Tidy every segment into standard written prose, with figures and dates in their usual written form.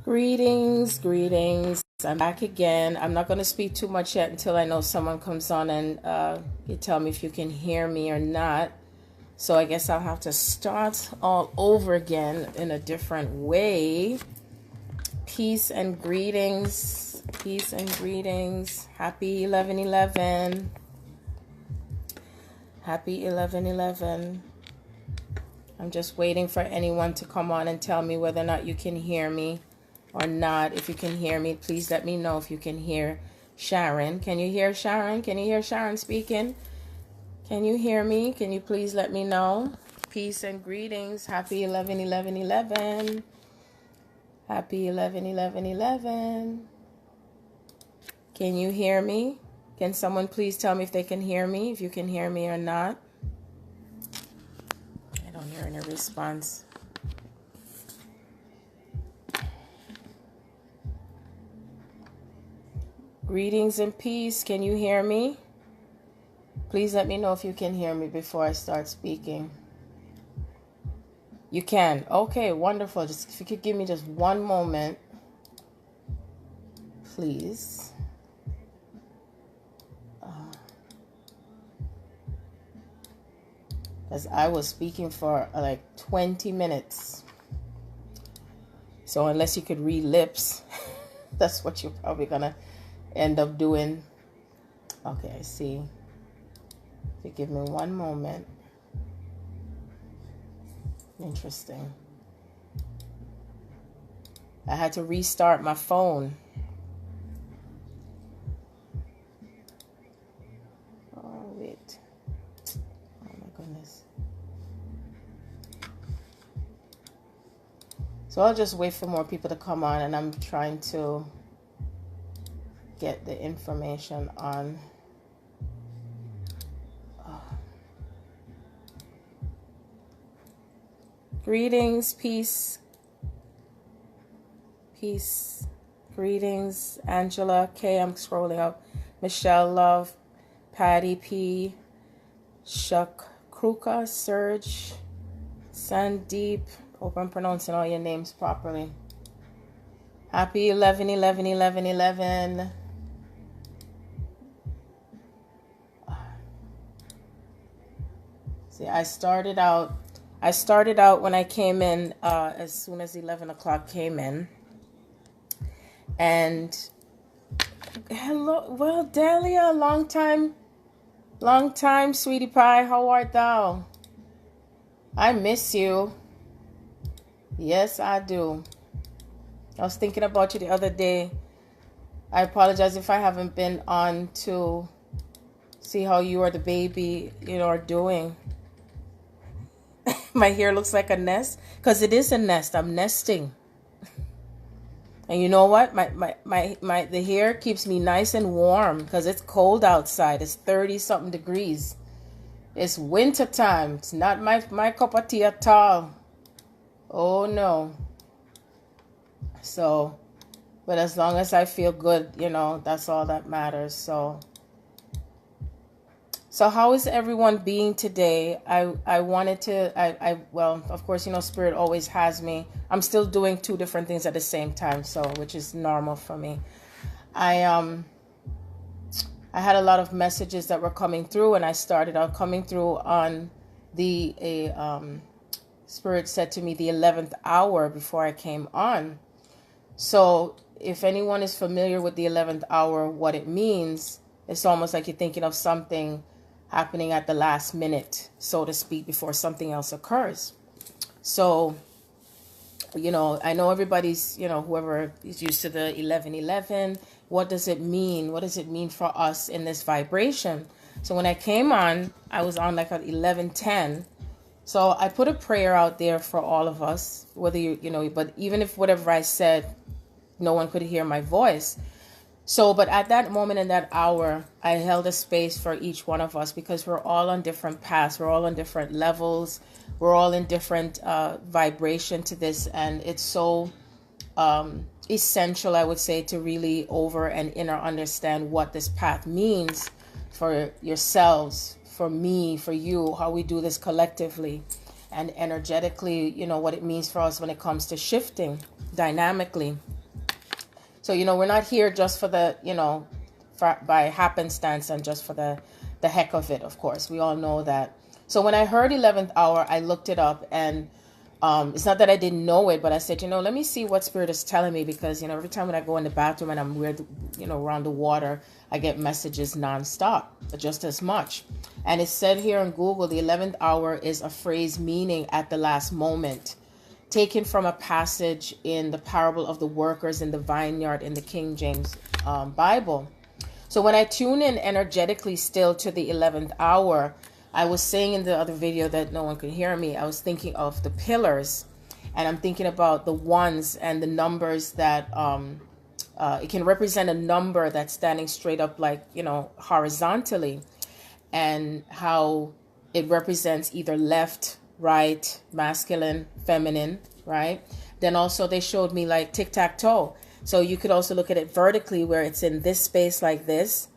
Greetings, greetings. I'm back again. I'm not going to speak too much yet until I know someone comes on and you tell me if you can hear me or not. So I guess I'll have to start all over again in a different way. Peace and greetings. Peace and greetings. Happy 11/11. Happy 11/11. I'm just waiting for anyone to come on and tell me whether or not you can hear me or not. If you can hear me, please let me know if you can hear Sharon. Can you hear Sharon? Can you hear Sharon speaking? Can you hear me? Can you please let me know? Peace and greetings. Happy 11/11/11. Happy 11/11/11. Can you hear me? Can someone please tell me if they can hear me, if you can hear me or not? I don't hear any response. Greetings and peace. Can you hear me? Please let me know if you can hear me before I start speaking. You can. Okay, wonderful. Just if you could give me just one moment, please. Because I was speaking for like 20 minutes. So unless you could read lips, that's what you're probably going to end up doing. Okay, I see. If you give me one moment. Interesting. I had to restart my phone. Oh, wait. Oh, my goodness. So I'll just wait for more people to come on, and I'm trying to get the information on. Greetings, peace, peace, greetings, Angela K. I'm scrolling up. Michelle Love, Patty P, Shuck Kruka, Serge, Sandeep. Hope I'm pronouncing all your names properly. Happy 11/11/11/11. See, I started out when I came in, as soon as 11 o'clock came in. And hello, well, Dahlia, long time, sweetie pie. How art thou? I miss you. Yes, I do. I was thinking about you the other day. I apologize if I haven't been on to see how you or the baby, are doing. My hair looks like a nest because it is a nest. I'm nesting. And you know what? The hair keeps me nice and warm because it's cold outside. It's 30 something degrees. It's winter time. It's not my cup of tea at all. Oh no. So, but as long as I feel good, that's all that matters. So how is everyone being today? I wanted to, well, of course, Spirit always has me. I'm still doing two different things at the same time, which is normal for me. I had a lot of messages that were coming through, and I started out coming through on Spirit said to me the 11th hour before I came on. So if anyone is familiar with the 11th hour, what it means, it's almost like you're thinking of something happening at the last minute, so to speak, before something else occurs. So, I know everybody's, whoever is used to the 11/11, what does it mean? What does it mean for us in this vibration? So when I came on, I was on like at 11:10. So I put a prayer out there for all of us, whether but even if whatever I said, no one could hear my voice. So, but at that moment in that hour, I held a space for each one of us because we're all on different paths. We're all on different levels. We're all in different vibration to this. And it's so essential, I would say, to really over and inner understand what this path means for yourselves, for me, for you, how we do this collectively and energetically, what it means for us when it comes to shifting dynamically. So, we're not here just for the, by happenstance and just for the heck of it, of course. We all know that. So when I heard 11th hour, I looked it up, and it's not that I didn't know it, but I said, let me see what Spirit is telling me, because, every time when I go in the bathroom and I'm weird, around the water, I get messages nonstop, just as much. And it said here on Google, the 11th hour is a phrase meaning at the last moment, taken from a passage in the parable of the workers in the vineyard in the King James Bible. So when I tune in energetically still to the 11th hour, I was saying in the other video that no one could hear me, I was thinking of the pillars, and I'm thinking about the ones and the numbers that it can represent a number that's standing straight up, like, horizontally, and how it represents either left, right, masculine, feminine, right? Then also they showed me like tic-tac-toe. So you could also look at it vertically, where it's in this space like this,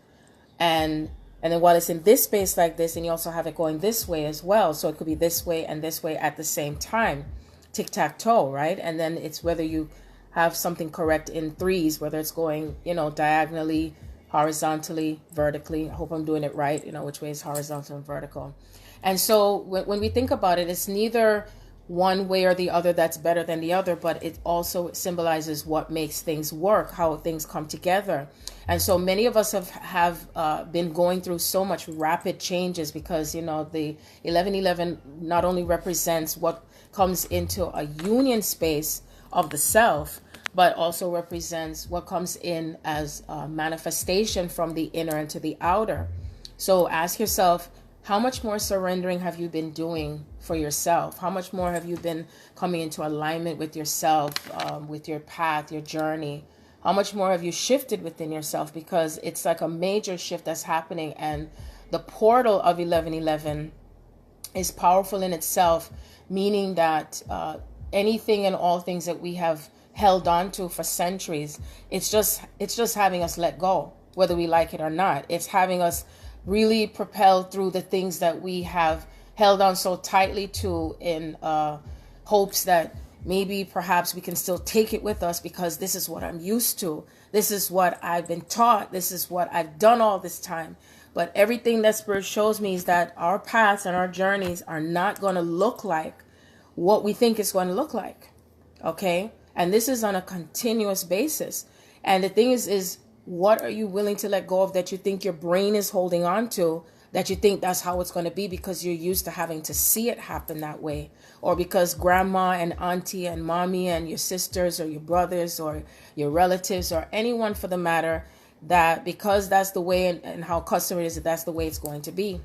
and then while it's in this space like this, and you also have it going this way as well. So it could be this way and this way at the same time, tic-tac-toe, right? And then it's whether you have something correct in threes, whether it's going, diagonally, horizontally, vertically. I hope I'm doing it right, which way is horizontal and vertical. And so when we think about it, it's neither one way or the other that's better than the other, but it also symbolizes what makes things work, how things come together. And so many of us have been going through so much rapid changes, because, the 1111 not only represents what comes into a union space of the self, but also represents what comes in as a manifestation from the inner into the outer. So ask yourself, how much more surrendering have you been doing for yourself? How much more have you been coming into alignment with yourself, with your path, your journey? How much more have you shifted within yourself? Because it's like a major shift that's happening, and the portal of 1111 is powerful in itself, meaning that anything and all things that we have held on to for centuries, it's just having us let go, whether we like it or not. It's having us really propelled through the things that we have held on so tightly to, in hopes that maybe perhaps we can still take it with us, because this is what I'm used to. This is what I've been taught. This is what I've done all this time. But everything that Spirit shows me is that our paths and our journeys are not going to look like what we think it's going to look like. Okay? And this is on a continuous basis. And the thing is what are you willing to let go of that you think your brain is holding on to, that you think that's how it's going to be because you're used to having to see it happen that way, or because grandma and auntie and mommy and your sisters or your brothers or your relatives or anyone for the matter, that because that's the way and how customary is, that's the way it's going to be.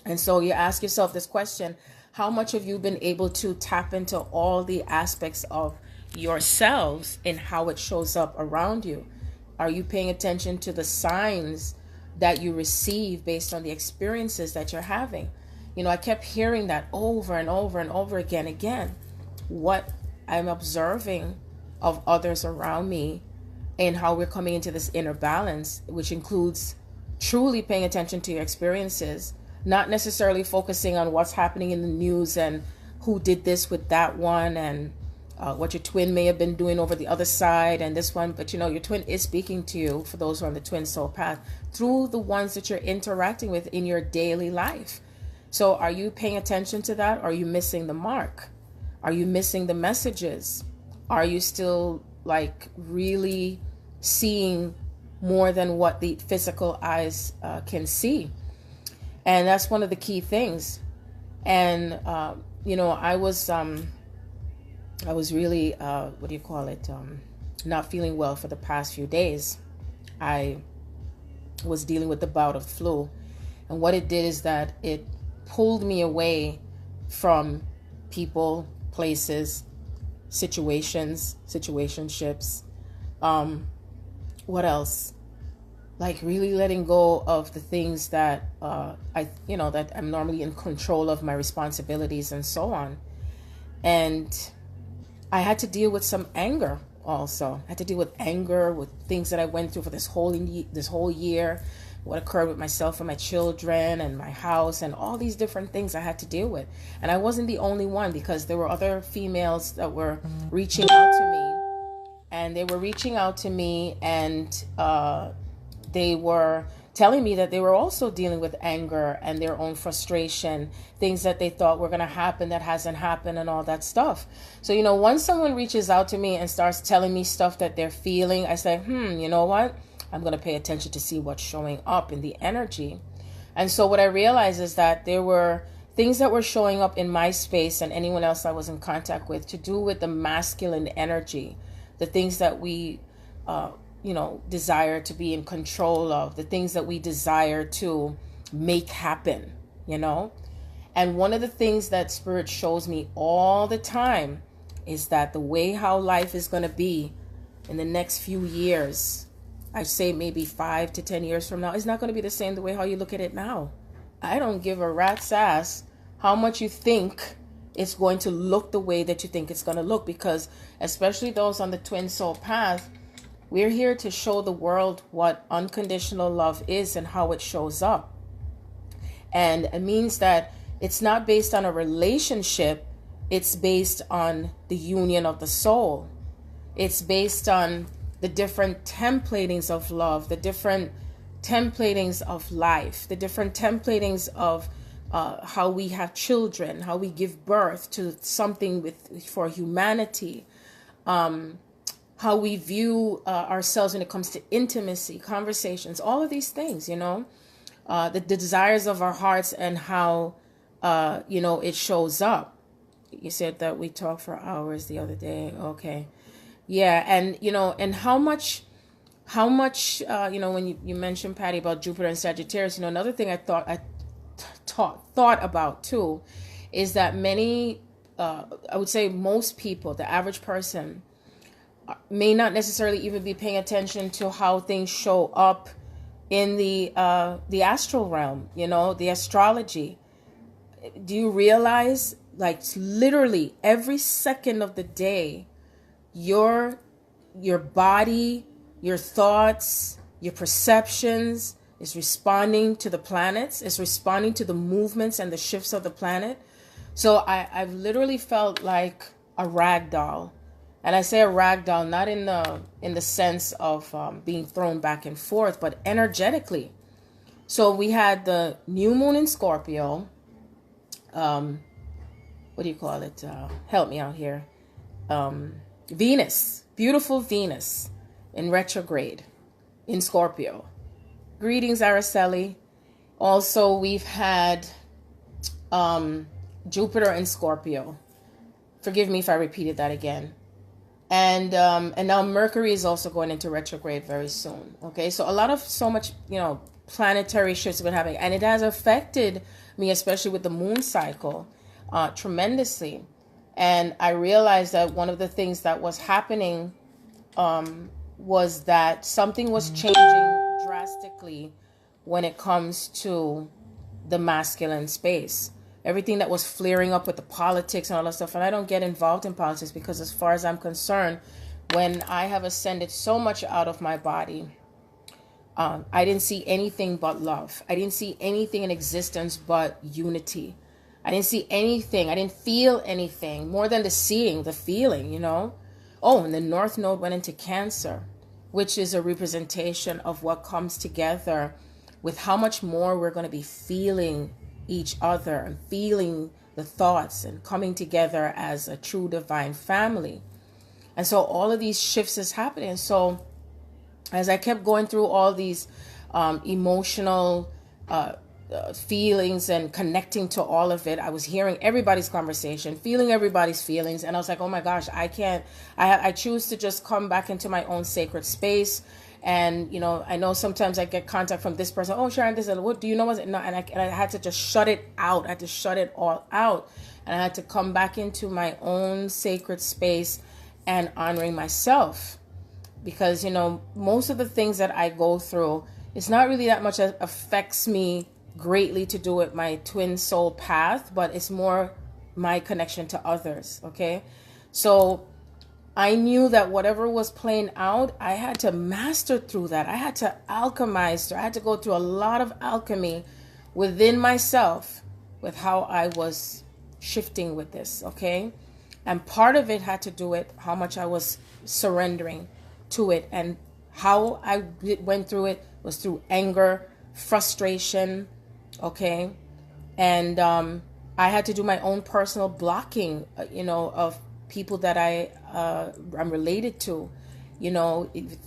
And so you ask yourself this question: how much have you been able to tap into all the aspects of yourselves and how it shows up around you? Are you paying attention to the signs that you receive based on the experiences that you're having? I kept hearing that over and over and over again. What I'm observing of others around me and how we're coming into this inner balance, which includes truly paying attention to your experiences, not necessarily focusing on what's happening in the news and who did this with that one and what your twin may have been doing over the other side and this one. But your twin is speaking to you, for those who are on the twin soul path, through the ones that you're interacting with in your daily life. So are you paying attention to that? Are you missing the mark? Are you missing the messages? Are you still really seeing more than what the physical eyes can see? And that's one of the key things. And I was really, not feeling well for the past few days. I was dealing with the bout of flu. And what it did is that it pulled me away from people, places, situationships. What else? Really letting go of the things that that I'm normally in control of, my responsibilities and so on. And I had to deal with some anger also. I had to deal with anger, with things that I went through for this whole year, what occurred with myself and my children and my house and all these different things I had to deal with. And I wasn't the only one, because there were other females that were reaching out to me and they were reaching out to me, and they were telling me that they were also dealing with anger and their own frustration, things that they thought were going to happen that hasn't happened, and all that stuff. So, once someone reaches out to me and starts telling me stuff that they're feeling, I say, you know what? I'm going to pay attention to see what's showing up in the energy. And so what I realized is that there were things that were showing up in my space and anyone else I was in contact with to do with the masculine energy, the things that we, desire to be in control of, the things that we desire to make happen, And one of the things that Spirit shows me all the time is that the way how life is going to be in the next few years, I say maybe 5 to 10 years from now, is not going to be the same the way how you look at it now. I don't give a rat's ass how much you think it's going to look the way that you think it's going to look, because especially those on the twin soul path, we're here to show the world what unconditional love is and how it shows up. And it means that it's not based on a relationship, it's based on the union of the soul. It's based on the different templatings of love, the different templatings of life, the different templatings of how we have children, how we give birth to something for humanity, how we view ourselves when it comes to intimacy, conversations, all of these things, the desires of our hearts and how, it shows up. You said that we talked for hours the other day. Okay. Yeah. And, and how much, when you mentioned, Patty, about Jupiter and Sagittarius, another thing I thought about too, is that many, I would say most people, the average person, may not necessarily even be paying attention to how things show up in the astral realm, the astrology. Do you realize, like, literally every second of the day, your body, your thoughts, your perceptions is responding to the planets, is responding to the movements and the shifts of the planet. So I've literally felt like a rag doll. And I say a rag doll not in the sense of being thrown back and forth, but energetically. So we had the new moon in Scorpio. What do you call it? Help me out here. Venus, beautiful Venus in retrograde in Scorpio. Greetings, Araceli. Also, we've had Jupiter in Scorpio. Forgive me if I repeated that again. And now Mercury is also going into retrograde very soon. Okay, so so much, planetary shifts have been happening, and it has affected me, especially with the moon cycle, tremendously. And I realized that one of the things that was happening was that something was changing drastically when it comes to the masculine space. Everything that was flaring up with the politics and all that stuff. And I don't get involved in politics because as far as I'm concerned, when I have ascended so much out of my body, I didn't see anything but love. I didn't see anything in existence but unity. I didn't see anything. I didn't feel anything more than the seeing, the feeling, Oh, and the North Node went into Cancer, which is a representation of what comes together with how much more we're going to be feeling each other and feeling the thoughts and coming together as a true divine family. And so all of these shifts is happening. So as I kept going through all these emotional feelings and connecting to all of it, I was hearing everybody's conversation, feeling everybody's feelings. And I was like, oh my gosh, I choose to just come back into my own sacred space. And, I know sometimes I get contact from this person. Oh, Sharon, this is what do you know? Was it not? And I had to just shut it out. I had to shut it all out. And I had to come back into my own sacred space and honoring myself. Because, most of the things that I go through, it's not really that much that affects me greatly to do with my twin soul path, but it's more my connection to others. Okay. So I knew that whatever was playing out, I had to master through that. I had to alchemize. I had to go through a lot of alchemy within myself with how I was shifting with this, okay? And part of it had to do with how much I was surrendering to it. And how I went through it was through anger, frustration, okay? And I had to do my own personal blocking, of people that I'm related to,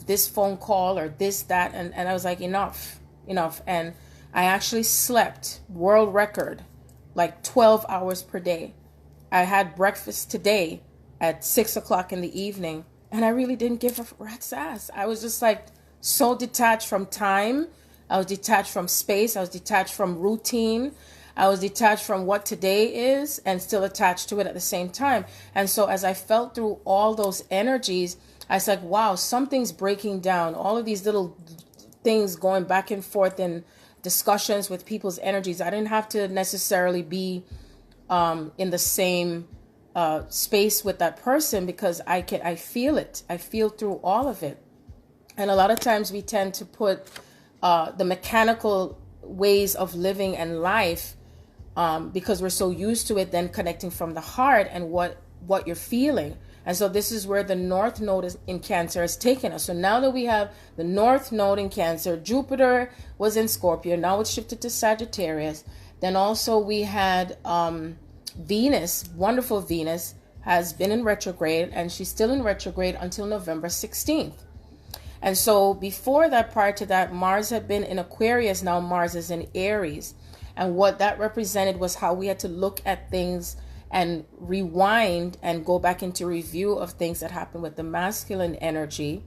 this phone call or this, that. And I was like, enough. And I actually slept, world record, like 12 hours per day. I had breakfast today at 6 o'clock in the evening, and I really didn't give a rat's ass. I was just like so detached from time. I was detached from space. I was detached from routine. I was detached from what today is and still attached to it at the same time. And so as I felt through all those energies, I was like, wow, something's breaking down. All of these little things going back and forth in discussions with people's energies. I didn't have to necessarily be in the same space with that person, because I feel it. I feel through all of it. And a lot of times we tend to put the mechanical ways of living and life, because we're so used to it, then connecting from the heart and what you're feeling. And so this is where the North Node in Cancer has taken us. So now that we have the North Node in Cancer, Jupiter was in Scorpio, now it's shifted to Sagittarius. Then also we had Venus, wonderful Venus, has been in retrograde, and she's still in retrograde until November 16th. And so before that, prior to that, Mars had been in Aquarius, now Mars is in Aries. And what that represented was how we had to look at things and rewind and go back into review of things that happened with the masculine energy,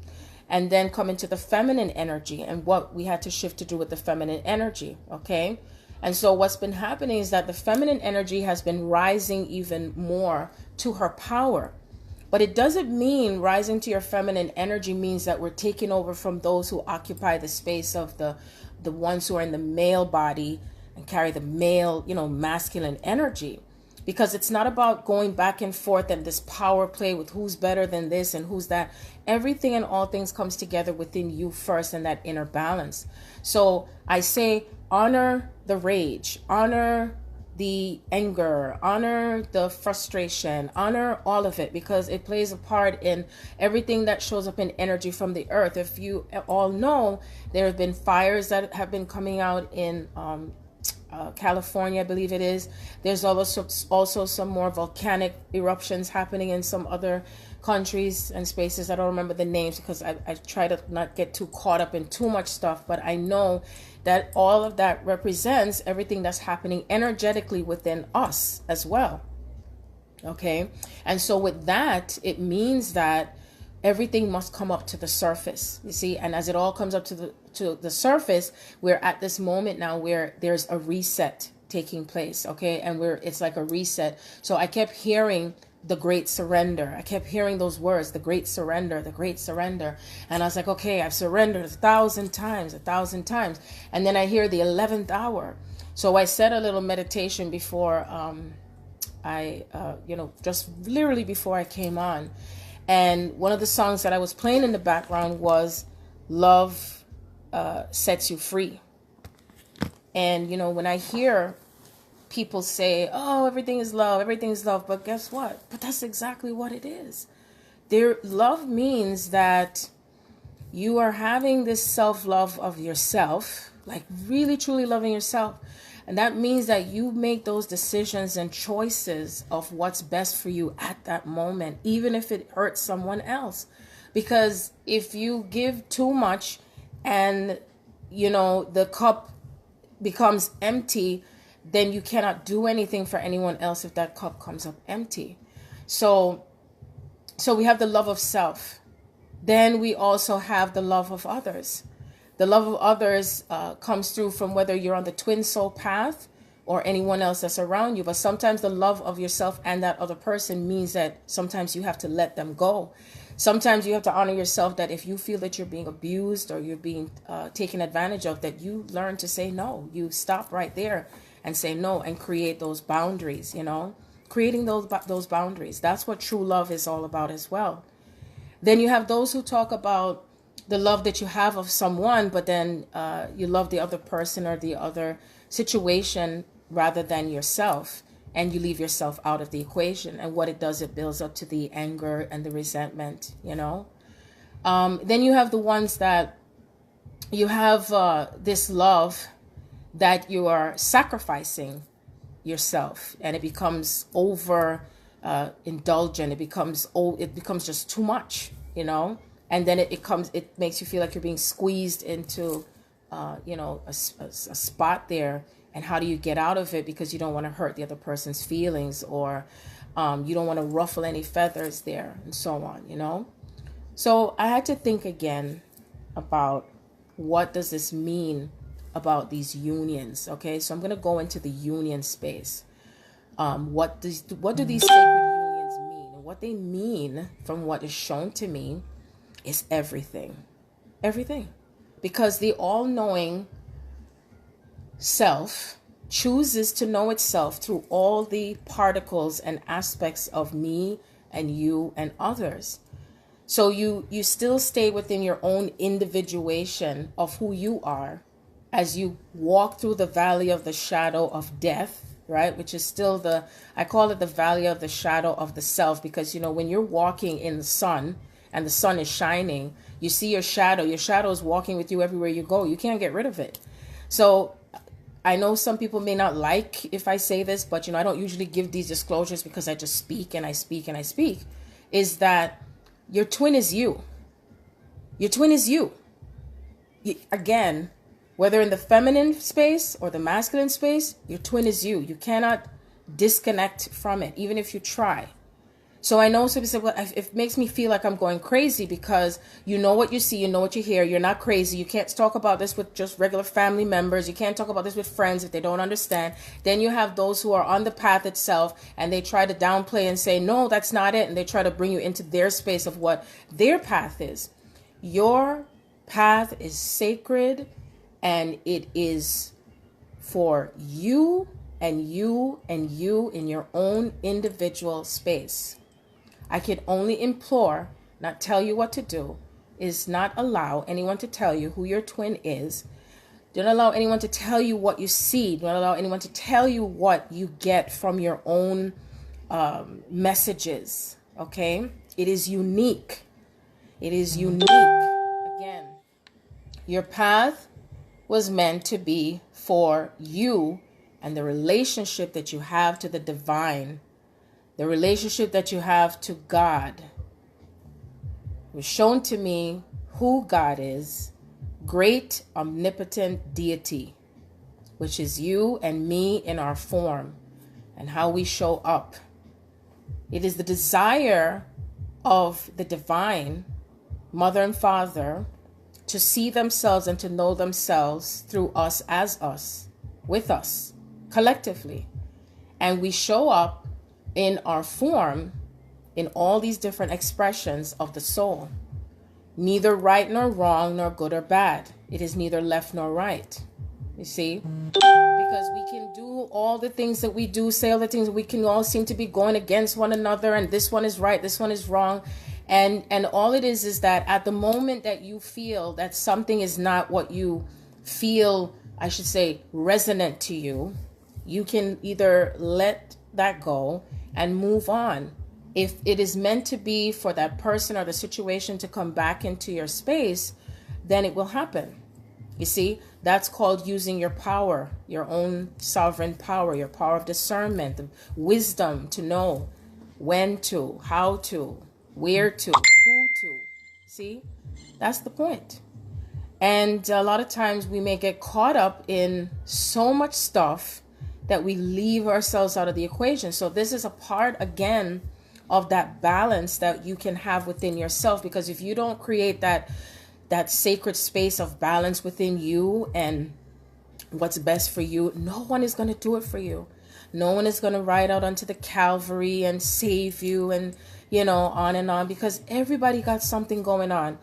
and then come into the feminine energy and what we had to shift to do with the feminine energy, okay? And so what's been happening is that the feminine energy has been rising even more to her power. But it doesn't mean rising to your feminine energy means that we're taking over from those who occupy the space of the ones who are in the male body and carry the male, masculine energy. Because it's not about going back and forth and this power play with who's better than this and who's that. Everything and all things comes together within you first, and that inner balance. So I say, honor the rage, honor the anger, honor the frustration, honor all of it, because it plays a part in everything that shows up in energy from the earth. If you all know, there have been fires that have been coming out in California, I believe it is. There's also some more volcanic eruptions happening in some other countries and spaces. I don't remember the names because I try to not get too caught up in too much stuff, but I know that all of that represents everything that's happening energetically within us as well. Okay? And so with that, it means that everything must come up to the surface, you see, and as it all comes up to the surface, we're at this moment now where there's a reset taking place, okay, and it's like a reset. So I kept hearing the great surrender. I kept hearing those words, the great surrender, the great surrender, and I was like, okay, I've surrendered 1,000 times, and then I hear the 11th hour. So I said a little meditation before just literally before I came on. And one of the songs that I was playing in the background was Love Sets You Free. And, when I hear people say, oh, everything is love, but guess what? But that's exactly what it is. Love means that you are having this self-love of yourself, like really, truly loving yourself. And that means that you make those decisions and choices of what's best for you at that moment, even if it hurts someone else. Because if you give too much and, the cup becomes empty, then you cannot do anything for anyone else if that cup comes up empty. So we have the love of self. Then we also have the love of others. The love of others comes through from whether you're on the twin soul path or anyone else that's around you. But sometimes the love of yourself and that other person means that sometimes you have to let them go. Sometimes you have to honor yourself, that if you feel that you're being abused or you're being taken advantage of, that you learn to say no. You stop right there and say no and create those boundaries, creating those boundaries. That's what true love is all about as well. Then you have those who talk about the love that you have of someone, but then you love the other person or the other situation rather than yourself. and you leave yourself out of the equation. And what it does, it builds up to the anger and the resentment, you know. Then you have the ones that you have this love that you are sacrificing yourself, and it becomes over indulgent. It becomes just too much, you know. And then it makes you feel like you're being squeezed into a spot there. And how do you get out of it? Because you don't want to hurt the other person's feelings, or you don't want to ruffle any feathers there, and so on, you know. So I had to think again about what does this mean about these unions. Okay, so I'm going to go into the union space. What do these sacred unions mean? And what they mean, from what is shown to me, is everything. Everything. Because the all-knowing self chooses to know itself through all the particles and aspects of me and you and others. So you still stay within your own individuation of who you are as you walk through the valley of the shadow of death, right? Which is still I call it the valley of the shadow of the self, because, you know, when you're walking in the sun and the sun is shining, you see your shadow. Your shadow is walking with you everywhere you go. You can't get rid of it. So I know some people may not like if I say this, but, you know, I don't usually give these disclosures because I just speak and I speak and I speak, is that your twin is you. Your twin is you. Again, whether in the feminine space or the masculine space, your twin is you. You cannot disconnect from it, even if you try. So I know some people say, well, it makes me feel like I'm going crazy, because you know what you see, you know what you hear. You're not crazy. You can't talk about this with just regular family members. You can't talk about this with friends if they don't understand. Then you have those who are on the path itself, and they try to downplay and say, no, that's not it. And they try to bring you into their space of what their path is. Your path is sacred, and it is for you and you and you in your own individual space. I can only implore, not tell you what to do, is not allow anyone to tell you who your twin is. Don't allow anyone to tell you what you see. Don't allow anyone to tell you what you get from your own messages, okay? It is unique. It is unique. Again, your path was meant to be for you and the relationship that you have to the divine, the relationship that you have to God. It was shown to me who God is, great omnipotent deity, which is you and me in our form and how we show up. It is the desire of the divine, mother and father, to see themselves and to know themselves through us, as us, with us, collectively. And we show up in our form in all these different expressions of the soul. Neither right nor wrong, nor good or bad. It is neither left nor right. You see? Because we can do all the things that we do, say all the things, we can all seem to be going against one another, and this one is right, this one is wrong. And all it is that at the moment that you feel that something is not what you feel, I should say, resonant to you, you can either let that go and move on. If it is meant to be for that person or the situation to come back into your space, then it will happen. You see, that's called using your power, your own sovereign power, your power of discernment, the wisdom to know when to, how to, where to, who to. See, that's the point. And a lot of times we may get caught up in so much stuff that we leave ourselves out of the equation. So this is a part, again, of that balance that you can have within yourself. Because if you don't create that sacred space of balance within you and what's best for you, no one is going to do it for you. No one is going to ride out onto the Calvary and save you and, you know, on and on, because everybody got something going on.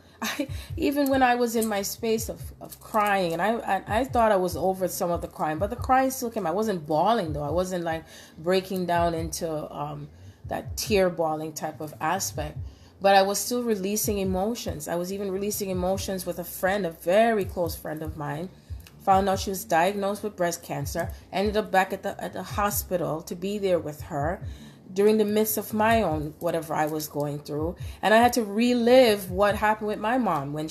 Even when I was in my space of crying, and I thought I was over some of the crying, but the crying still came. I wasn't bawling, though. I wasn't like breaking down into that tear bawling type of aspect, but I was still releasing emotions. I was even releasing emotions with a friend, a very close friend of mine, found out she was diagnosed with breast cancer, ended up back at the hospital to be there with her during the midst of my own whatever I was going through. And I had to relive what happened with my mom when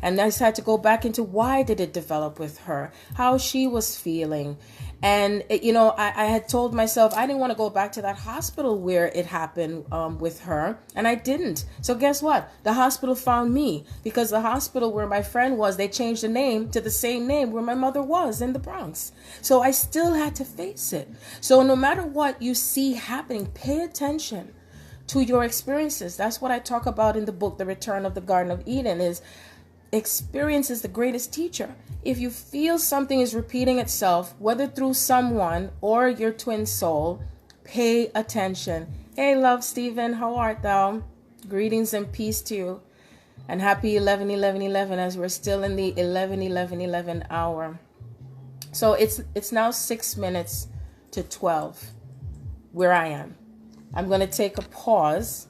and I just had to go back into why did it develop with her, how she was feeling. And, I had told myself I didn't want to go back to that hospital where it happened with her. And I didn't. So guess what? The hospital found me, because the hospital where my friend was, they changed the name to the same name where my mother was in the Bronx. So I still had to face it. So no matter what you see happening, pay attention to your experiences. That's what I talk about in the book, The Return of the Garden of Eden, is experience is the greatest teacher. If you feel something is repeating itself, whether through someone or your twin soul, pay attention. Hey, love Stephen, how art thou? Greetings and peace to you. And happy 11/11/11, as we're still in the 11/11/11 hour. So it's now 6 minutes to 12 where I am. I'm going to take a pause.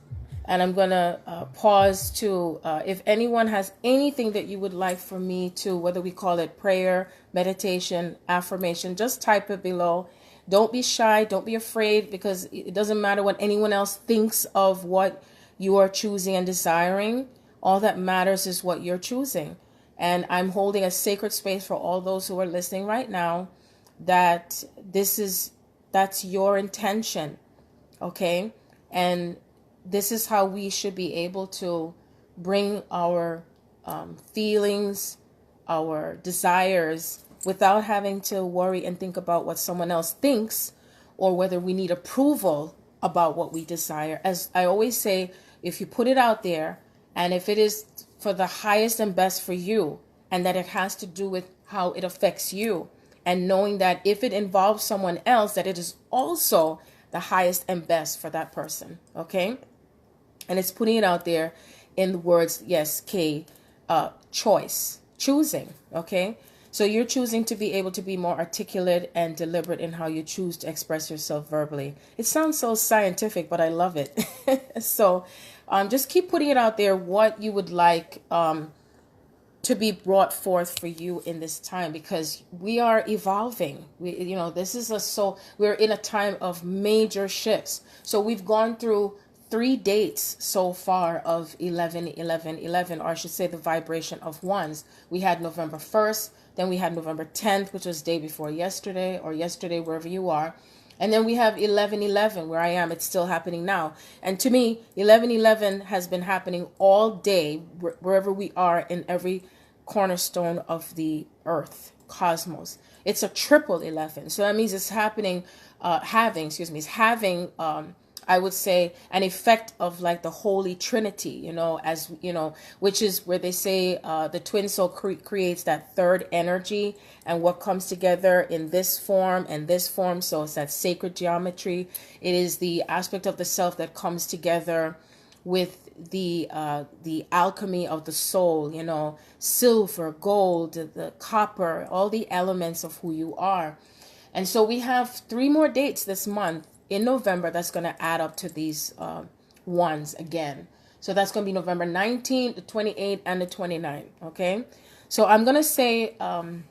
And I'm going to pause to, if anyone has anything that you would like for me to, whether we call it prayer, meditation, affirmation, just type it below. Don't be shy. Don't be afraid, because it doesn't matter what anyone else thinks of what you are choosing and desiring. All that matters is what you're choosing. And I'm holding a sacred space for all those who are listening right now, that that's your intention. Okay. And this is how we should be able to bring our feelings, our desires, without having to worry and think about what someone else thinks, or whether we need approval about what we desire. As I always say, if you put it out there, and if it is for the highest and best for you, and that it has to do with how it affects you, and knowing that if it involves someone else, that it is also the highest and best for that person. Okay. And it's putting it out there in the words, yes, K, choice, choosing, okay? So you're choosing to be able to be more articulate and deliberate in how you choose to express yourself verbally. It sounds so scientific, but I love it. So just keep putting it out there, what you would like to be brought forth for you in this time, because we are evolving. We're in a time of major shifts. So we've gone through 3 dates so far of 11/11/11, or I should say the vibration of ones. We had November 1st, then we had November 10th, which was day before yesterday, or yesterday, wherever you are. And then we have 11/11, where I am. It's still happening now. And to me, 11/11 has been happening all day, wherever we are in every cornerstone of the earth, cosmos. It's a triple 11. So that means it's having, I would say, an effect of like the Holy Trinity, which is where they say the twin soul creates that third energy, and what comes together in this form and this form. So it's that sacred geometry. It is the aspect of the self that comes together with the alchemy of the soul, silver, gold, the copper, all the elements of who you are. And so we have 3 more dates this month in November that's going to add up to these ones again. So that's going to be November 19th, the 28th, and the 29th. Okay. So I'm going to say, I'm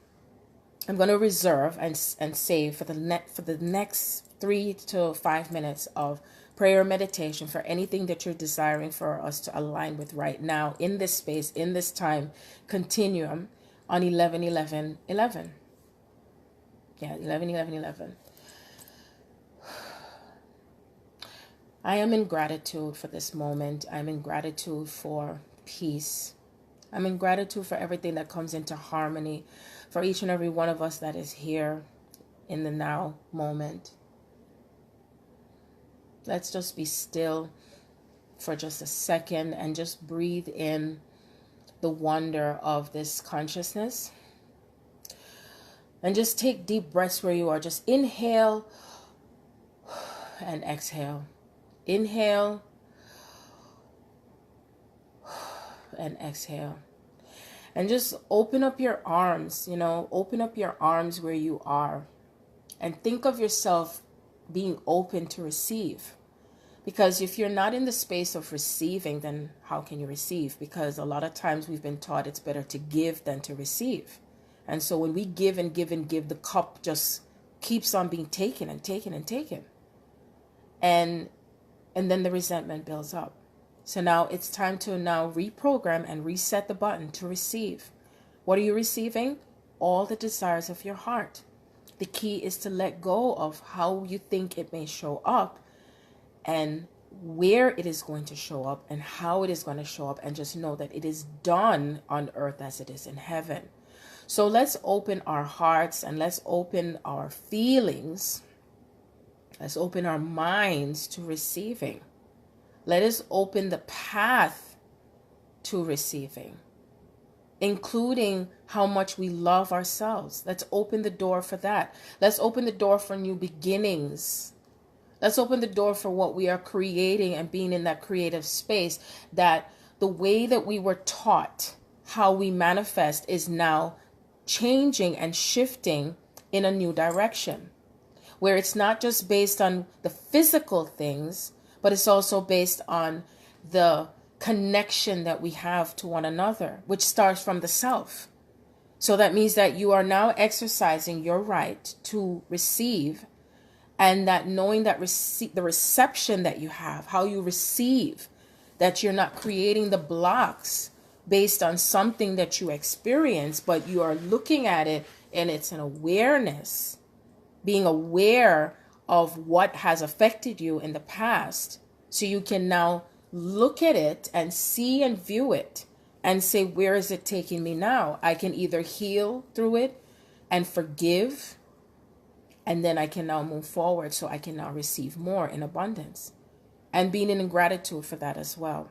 going to reserve and save for the next 3 to 5 minutes of prayer meditation for anything that you're desiring for us to align with right now in this space, in this time continuum on 11/11/11. Yeah, 11/11/11. I am in gratitude for this moment. I'm in gratitude for peace. I'm in gratitude for everything that comes into harmony, for each and every one of us that is here in the now moment. Let's just be still for just a second and just breathe in the wonder of this consciousness. And just take deep breaths where you are. Just inhale and exhale. Inhale and exhale. And just open up your arms, open up your arms where you are. And think of yourself being open to receive. Because if you're not in the space of receiving, then how can you receive? Because a lot of times we've been taught it's better to give than to receive. And so when we give and give and give, the cup just keeps on being taken and taken and taken. And then the resentment builds up. So now it's time to now reprogram and reset the button to receive. What are you receiving? All the desires of your heart. The key is to let go of how you think it may show up and where it is going to show up and how it is going to show up, and just know that it is done on earth as it is in heaven. So let's open our hearts and let's open our feelings. Let's open our minds to receiving. Let us open the path to receiving, including how much we love ourselves. Let's open the door for that. Let's open the door for new beginnings. Let's open the door for what we are creating and being in that creative space, that the way that we were taught how we manifest is now changing and shifting in a new direction, where it's not just based on the physical things, but it's also based on the connection that we have to one another, which starts from the self. So that means that you are now exercising your right to receive, and that knowing that the reception that you have, how you receive, that you're not creating the blocks based on something that you experience, but you are looking at it and it's an awareness, being aware of what has affected you in the past, so you can now look at it and see and view it and say, where is it taking me now? I can either heal through it and forgive, and then I can now move forward, so I can now receive more in abundance, and being in gratitude for that as well.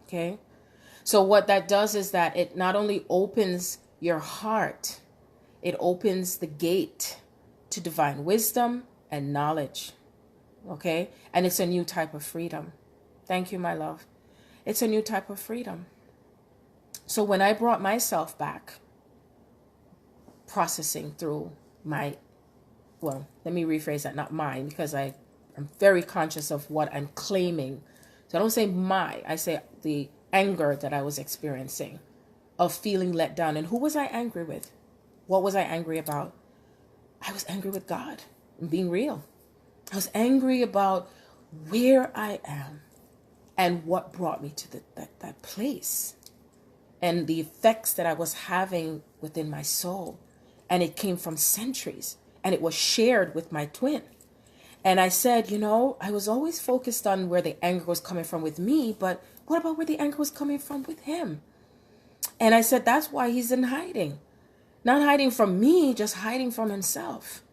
Okay? So what that does is that it not only opens your heart, it opens the gate to divine wisdom and knowledge. Okay? And it's a new type of freedom. Thank you, my love. It's a new type of freedom. So when I brought myself back, processing through my, well, let me rephrase that, not mine, because I'm very conscious of what I'm claiming. So I don't say I say the anger that I was experiencing, of feeling let down. And who was I angry with? What was I angry about? I was angry with God. I'm being real. I was angry about where I am and what brought me to that place, and the effects that I was having within my soul. And it came from centuries, and it was shared with my twin. And I said, I was always focused on where the anger was coming from with me, but what about where the anger was coming from with him? And I said, that's why he's in hiding. Not hiding from me, just hiding from himself.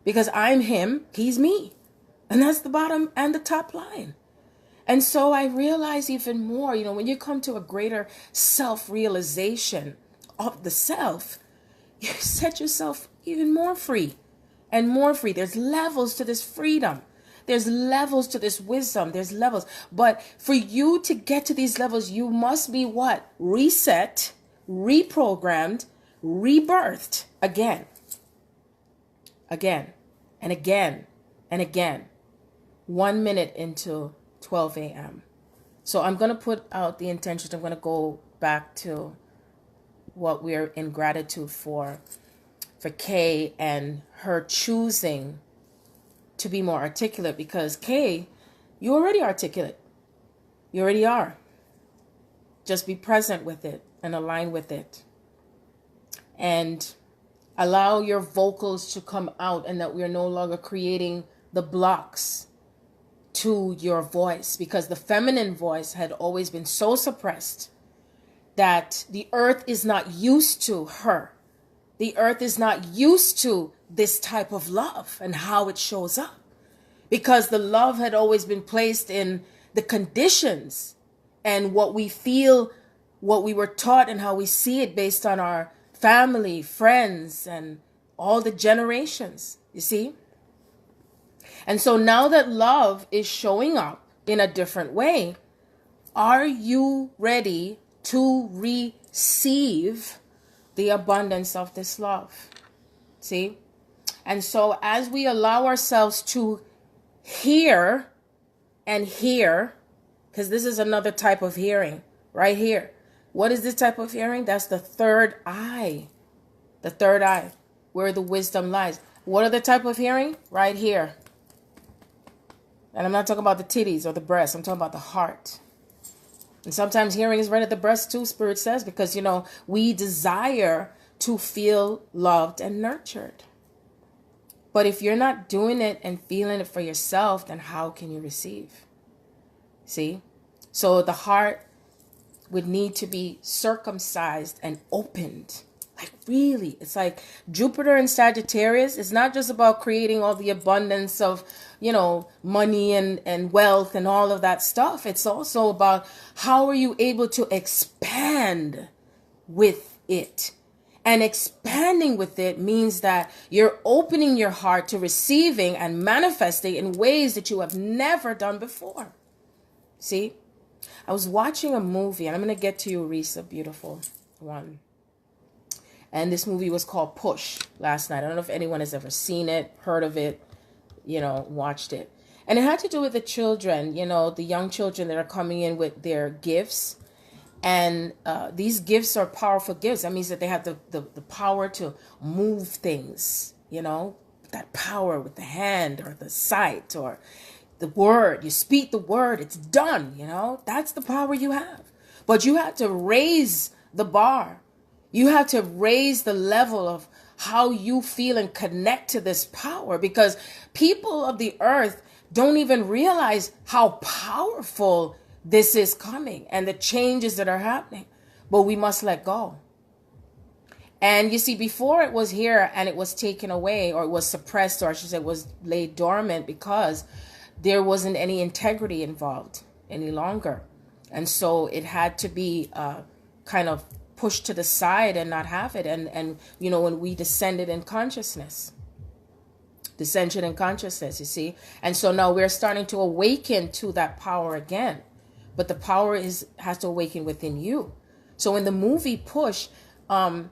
Because I'm him, he's me. And that's the bottom and the top line. And so I realized even more, when you come to a greater self-realization of the self, you set yourself even more free and more free. There's levels to this freedom. There's levels to this wisdom. There's levels. But for you to get to these levels, you must be what? Reset, reprogrammed, rebirthed again, and again, and again. 1 minute into 12 a.m. So I'm going to put out the intentions. I'm going to go back to what we're in gratitude for Kay and her choosing to be more articulate, because Kay, you're already articulate. You already are. Just be present with it and align with it. And allow your vocals to come out, and that we are no longer creating the blocks to your voice, because the feminine voice had always been so suppressed that the earth is not used to her. The earth is not used to this type of love and how it shows up, because the love had always been placed in the conditions and what we feel, what we were taught, and how we see it based on our family, friends, and all the generations, you see? And so now that love is showing up in a different way, are you ready to receive the abundance of this love? See? And so as we allow ourselves to hear and hear, because this is another type of hearing right here. What is this type of hearing? That's the third eye. The third eye, where the wisdom lies. What are the type of hearing? Right here. And I'm not talking about the titties or the breasts. I'm talking about the heart. And sometimes hearing is right at the breast too, Spirit says, because, we desire to feel loved and nurtured. But if you're not doing it and feeling it for yourself, then how can you receive? See? So the heart would need to be circumcised and opened. Like really, it's like Jupiter and Sagittarius. It's not just about creating all the abundance of, money and wealth and all of that stuff. It's also about how are you able to expand with it. And expanding with it means that you're opening your heart to receiving and manifesting in ways that you have never done before. See, I was watching a movie, and I'm going to get to you, Risa, beautiful one. And this movie was called Push last night. I don't know if anyone has ever seen it, heard of it, watched it. And it had to do with the children, the young children that are coming in with their gifts. And these gifts are powerful gifts. That means that they have the power to move things, that power with the hand or the sight or the word. You speak the word, it's done, That's the power you have. But you have to raise the bar. You have to raise the level of how you feel and connect to this power, because people of the earth don't even realize how powerful this is coming and the changes that are happening. But we must let go. And you see, before it was here and it was taken away, or it was suppressed, or I should say it was laid dormant, because there wasn't any integrity involved any longer. And so it had to be kind of pushed to the side and not have it. And when we descended in consciousness, dissension in consciousness, you see. And so now we're starting to awaken to that power again. But the power has to awaken within you. So in the movie Push, the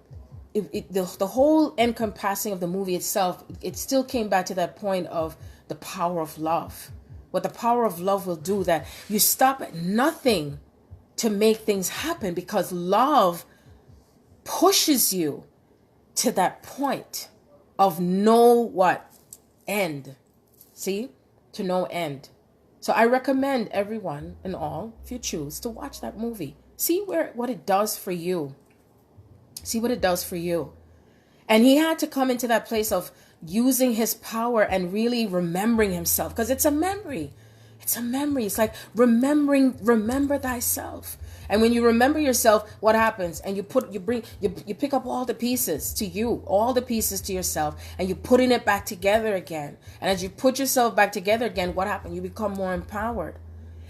whole encompassing of the movie itself, it still came back to that point of the power of love. What the power of love will do, that you stop at nothing to make things happen, because love pushes you to that point of no end. See? To no end. So I recommend everyone and all, if you choose, to watch that movie. See what it does for you. See what it does for you. And he had to come into that place of using his power and really remembering himself, because it's a memory. It's a memory. It's like remember thyself. And when you remember yourself, what happens? And you pick up all the pieces to you, all the pieces to yourself, and you're putting it back together again. And as you put yourself back together again, what happens? You become more empowered.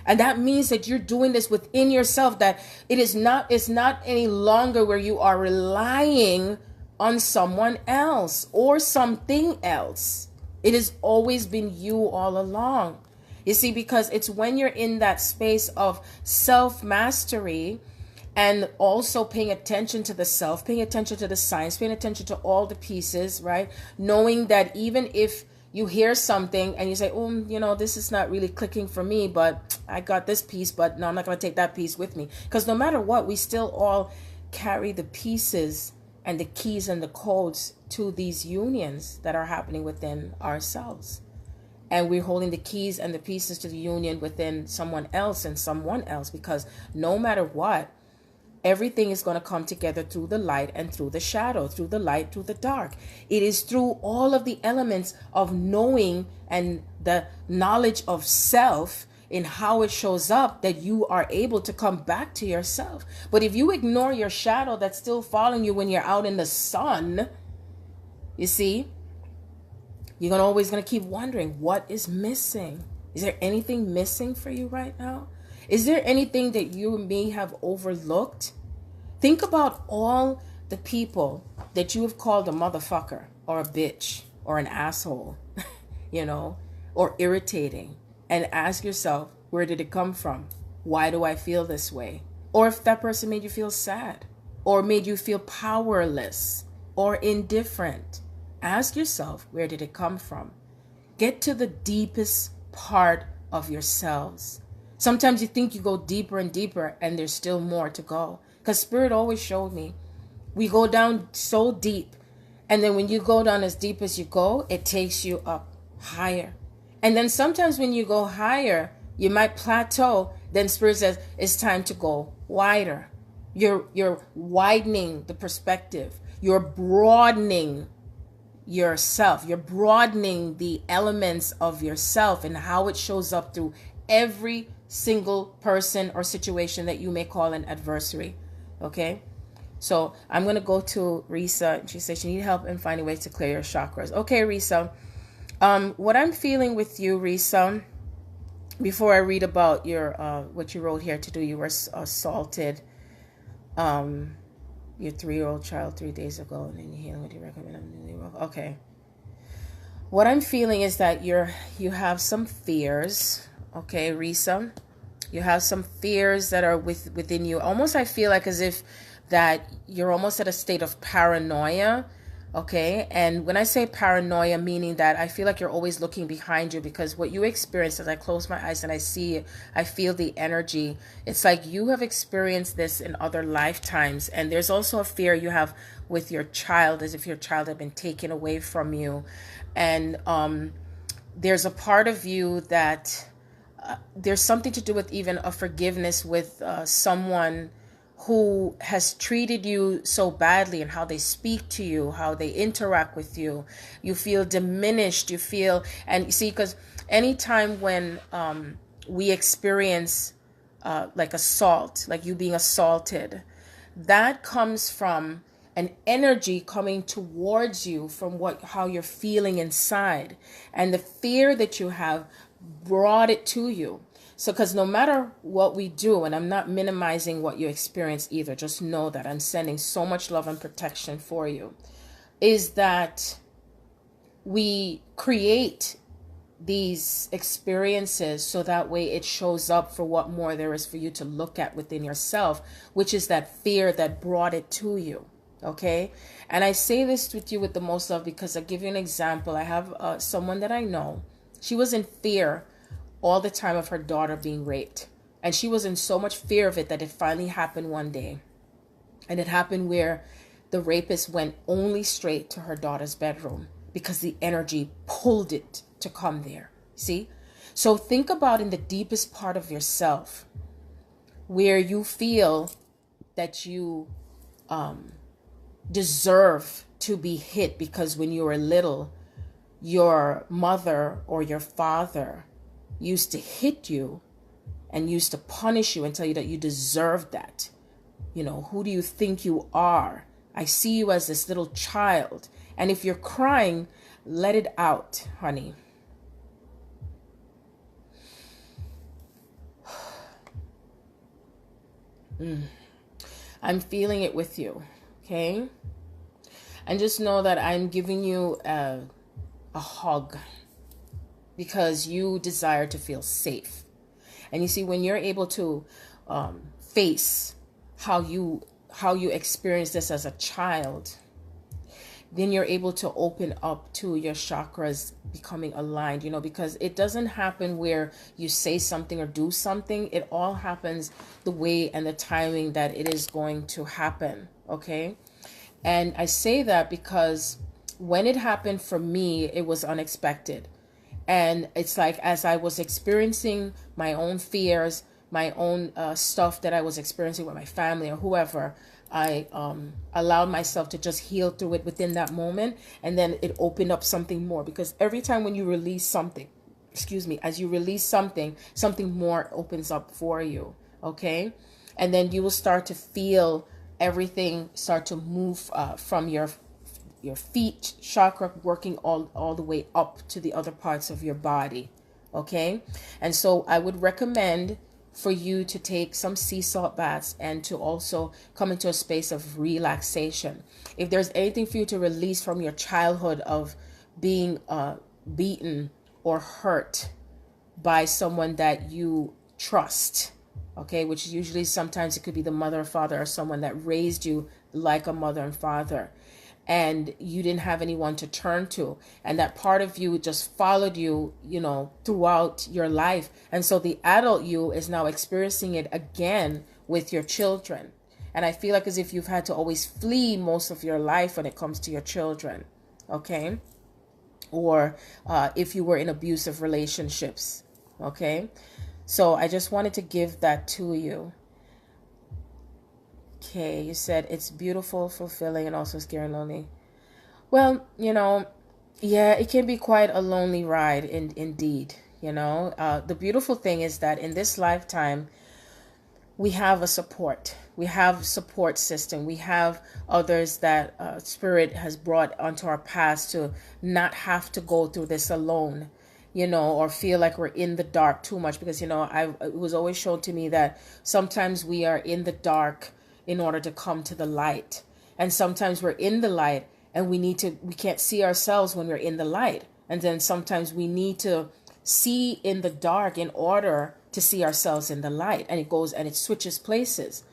And that means that you're doing this within yourself, that it's not any longer where you are relying on someone else or something else. It has always been you all along. You see, because it's when you're in that space of self-mastery and also paying attention to the self, paying attention to the science, paying attention to all the pieces, right? Knowing that even if you hear something and you say, this is not really clicking for me, but I got this piece, but no, I'm not going to take that piece with me. Because no matter what, we still all carry the pieces and the keys and the codes to these unions that are happening within ourselves. And we're holding the keys and the pieces to the union within someone else and someone else, because no matter what, everything is going to come together through the light and through the shadow, through the light, through the dark. It is through all of the elements of knowing and the knowledge of self in how it shows up that you are able to come back to yourself. But if you ignore your shadow that's still following you when you're out in the sun, you see, you're always going to keep wondering, what is missing? Is there anything missing for you right now? Is there anything that you may have overlooked? Think about all the people that you have called a motherfucker or a bitch or an asshole, or irritating, and ask yourself, where did it come from? Why do I feel this way? Or if that person made you feel sad or made you feel powerless or indifferent, ask yourself, where did it come from? Get to the deepest part of yourselves. Sometimes you think you go deeper and deeper, and there's still more to go. Because Spirit always showed me, we go down so deep And then when you go down as deep as you go, it takes you up higher. And then sometimes when you go higher, you might plateau. Then Spirit says it's time to go wider. You're widening the perspective. You're broadening yourself. You're broadening the elements of yourself and how it shows up through every single person or situation that you may call an adversary. Okay? So I'm going to go to Risa. She says she needs help in finding ways to clear your chakras. Okay, Risa. What I'm feeling with you, Risa, before I read about your what you wrote here to do, you were assaulted your 3-year-old child 3 days ago, and then you healing. What do you recommend? Okay. What I'm feeling is that you have some fears. Okay, Risa, you have some fears that are within you. Almost, I feel like as if that you're almost at a state of paranoia. Okay, and when I say paranoia, meaning that I feel like you're always looking behind you, because what you experience, as I close my eyes and I see it, I feel the energy. It's like you have experienced this in other lifetimes. And there's also a fear you have with your child, as if your child had been taken away from you. And there's a part of you that there's something to do with even a forgiveness with someone who has treated you so badly, and how they speak to you, how they interact with you. You feel diminished. You feel, and you see, because anytime when we experience like assault, like you being assaulted, that comes from an energy coming towards you from how you're feeling inside, and the fear that you have brought it to you. So, because no matter what we do, and I'm not minimizing what you experience either, just know that I'm sending so much love and protection for you, is that we create these experiences so that way it shows up for what more there is for you to look at within yourself, which is that fear that brought it to you. Okay. And I say this with you with the most love, because I'll give you an example. I have someone that I know. She was in fear all the time of her daughter being raped. And she was in so much fear of it that it finally happened one day. And it happened where the rapist went only straight to her daughter's bedroom because the energy pulled it to come there. See? So think about in the deepest part of yourself where you feel that you deserve to be hit, because when you were little, your mother or your father used to hit you and used to punish you and tell you that you deserved that. You know, who do you think you are? I see you as this little child. And if you're crying, let it out, honey. I'm feeling it with you, okay? And just know that I'm giving you a hug, because you desire to feel safe. And you see, when you're able to face how you experience this as a child, then you're able to open up to your chakras becoming aligned, you know, because it doesn't happen where you say something or do something. It all happens the way and the timing that it is going to happen, okay? And I say that because when it happened for me, it was unexpected. And it's like, as I was experiencing my own fears, my own stuff that I was experiencing with my family or whoever, I allowed myself to just heal through it within that moment. And then it opened up something more, because every time when you release something, as you release something, something more opens up for you. Okay. And then you will start to feel everything start to move from your feet chakra, working all the way up to the other parts of your body. Okay. And so I would recommend for you to take some sea salt baths and to also come into a space of relaxation. If there's anything for you to release from your childhood of being beaten or hurt by someone that you trust, okay, which usually sometimes it could be the mother or father or someone that raised you like a mother and father, and you didn't have anyone to turn to, and that part of you just followed you, you know, throughout your life. And so the adult you is now experiencing it again with your children. And I feel like as if you've had to always flee most of your life when it comes to your children. Okay. Or if you were in abusive relationships. Okay. So I just wanted to give that to you. Okay. You said it's beautiful, fulfilling, and also scary and lonely. Well, yeah, it can be quite a lonely ride indeed. The beautiful thing is that in this lifetime, we have a support. We have a support system. We have others that Spirit has brought onto our paths to not have to go through this alone, or feel like we're in the dark too much. Because, it was always shown to me that sometimes we are in the dark in order to come to the light. And sometimes we're in the light and we can't see ourselves when we're in the light. And then sometimes we need to see in the dark in order to see ourselves in the light. And it switches places.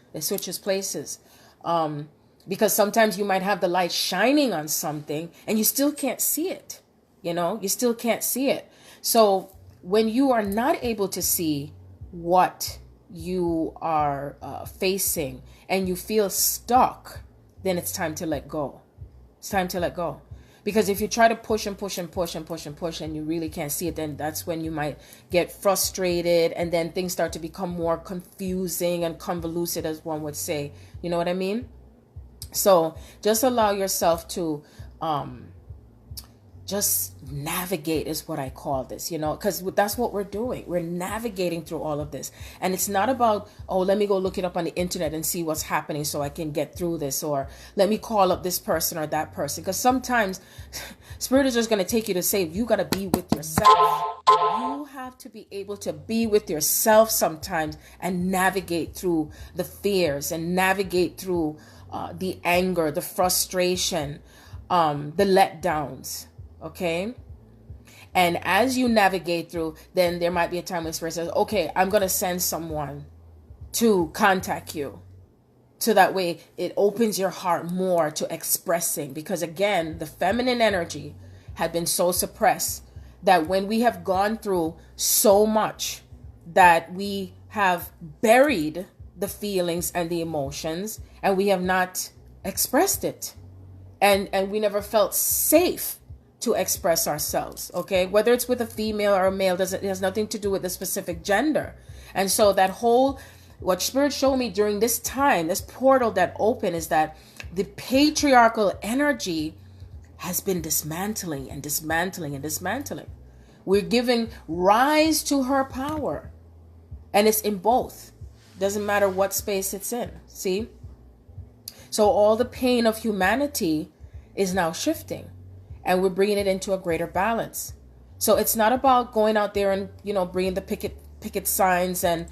Because sometimes you might have the light shining on something and you still can't see it. You still can't see it. So when you are not able to see what you are facing and you feel stuck, then it's time to let go. It's time to let go. Because if you try to push and push and push and push and push and you really can't see it, then that's when you might get frustrated, and then things start to become more confusing and convoluted, as one would say. You know what I mean? So just allow yourself to just navigate, is what I call this, because that's what we're doing. We're navigating through all of this. And it's not about, let me go look it up on the internet and see what's happening so I can get through this, or let me call up this person or that person. Because sometimes Spirit is just going to take you to say, you got to be with yourself. You have to be able to be with yourself sometimes and navigate through the fears and navigate through the anger, the frustration, the letdowns. Okay. And as you navigate through, then there might be a time when Spirit says, okay, I'm going to send someone to contact you. So that way it opens your heart more to expressing. Because again, the feminine energy had been so suppressed that when we have gone through so much that we have buried the feelings and the emotions and we have not expressed it. And we never felt safe to express ourselves, okay? Whether it's with a female or a male, it has nothing to do with the specific gender. And so what Spirit showed me during this time, this portal that opened, is that the patriarchal energy has been dismantling and dismantling and dismantling. We're giving rise to her power. And it's in both. Doesn't matter what space it's in, see? So all the pain of humanity is now shifting. And we're bringing it into a greater balance. So it's not about going out there and, bringing the picket signs and,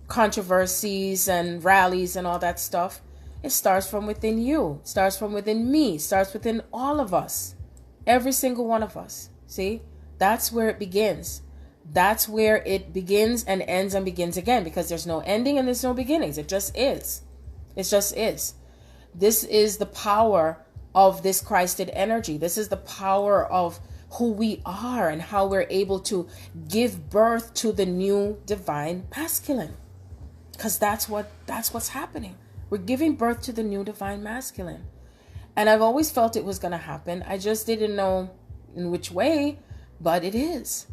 controversies and rallies and all that stuff. It starts from within you. It starts from within me. It starts within all of us. Every single one of us. See? That's where it begins. That's where it begins and ends and begins again. Because there's no ending and there's no beginnings. It just is. It just is. This is the power of this Christed energy. This is the power of who we are and how we're able to give birth to the new divine masculine. Because that's what's happening. We're giving birth to the new divine masculine. And I've always felt it was going to happen. I just didn't know in which way, but it is.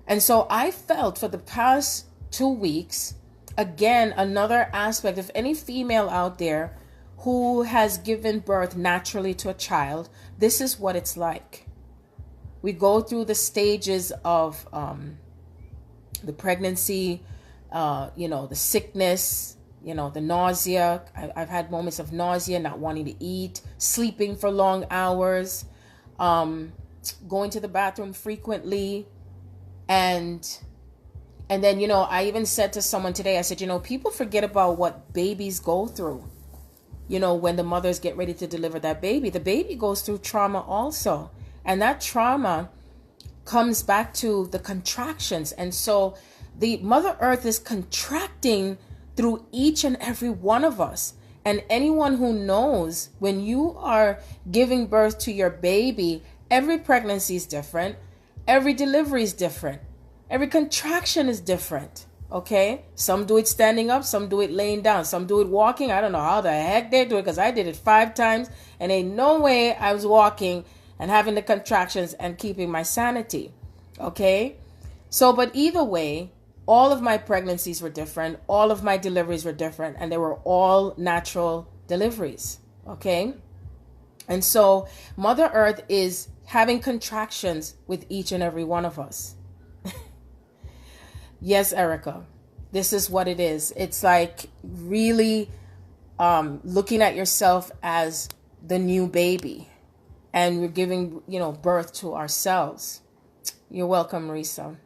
And so I felt for the past 2 weeks, again, another aspect of any female out there who has given birth naturally to a child, this is what it's like. We go through the stages of the pregnancy, the sickness, the nausea. I've had moments of nausea, not wanting to eat, sleeping for long hours, going to the bathroom frequently. And then, I even said to someone today, I said, people forget about what babies go through. When the mothers get ready to deliver that baby, the baby goes through trauma also. And that trauma comes back to the contractions. And so the Mother Earth is contracting through each and every one of us. And anyone who knows, when you are giving birth to your baby, every pregnancy is different. Every delivery is different. Every contraction is different. Okay, some do it standing up, some do it laying down, some do it walking. I don't know how the heck they do it, because I did it 5 times and ain't no way I was walking and having the contractions and keeping my sanity. Okay, so but either way, all of my pregnancies were different, all of my deliveries were different, and they were all natural deliveries. Okay, and so Mother Earth is having contractions with each and every one of us. Yes, Erica, this is what it is. It's like really looking at yourself as the new baby, and we're giving, birth to ourselves. You're welcome, Marisa.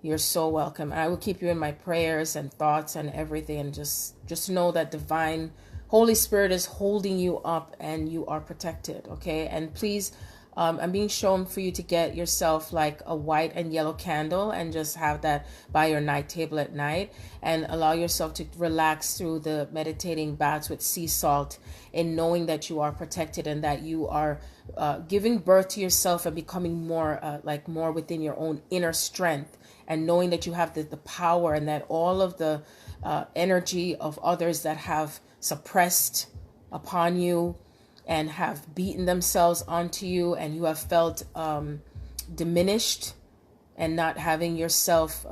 You're so welcome. I will keep you in my prayers and thoughts and everything. And just know that divine Holy Spirit is holding you up and you are protected. Okay. And please, I'm being shown for you to get yourself like a white and yellow candle and just have that by your night table at night, and allow yourself to relax through the meditating baths with sea salt, in knowing that you are protected and that you are giving birth to yourself and becoming more more within your own inner strength, and knowing that you have the power, and that all of the energy of others that have suppressed upon you and have beaten themselves onto you, and you have felt diminished and not having yourself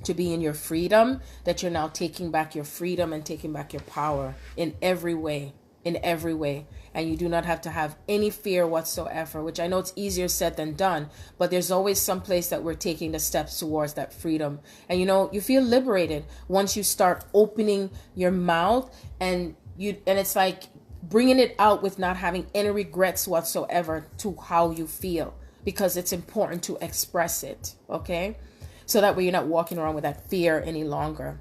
to be in your freedom, that you're now taking back your freedom and taking back your power in every way, and you do not have to have any fear whatsoever, which I know it's easier said than done, but there's always some place that we're taking the steps towards that freedom. And you feel liberated once you start opening your mouth, and it's like bringing it out with not having any regrets whatsoever to how you feel, because it's important to express it. Okay, so that way you're not walking around with that fear any longer.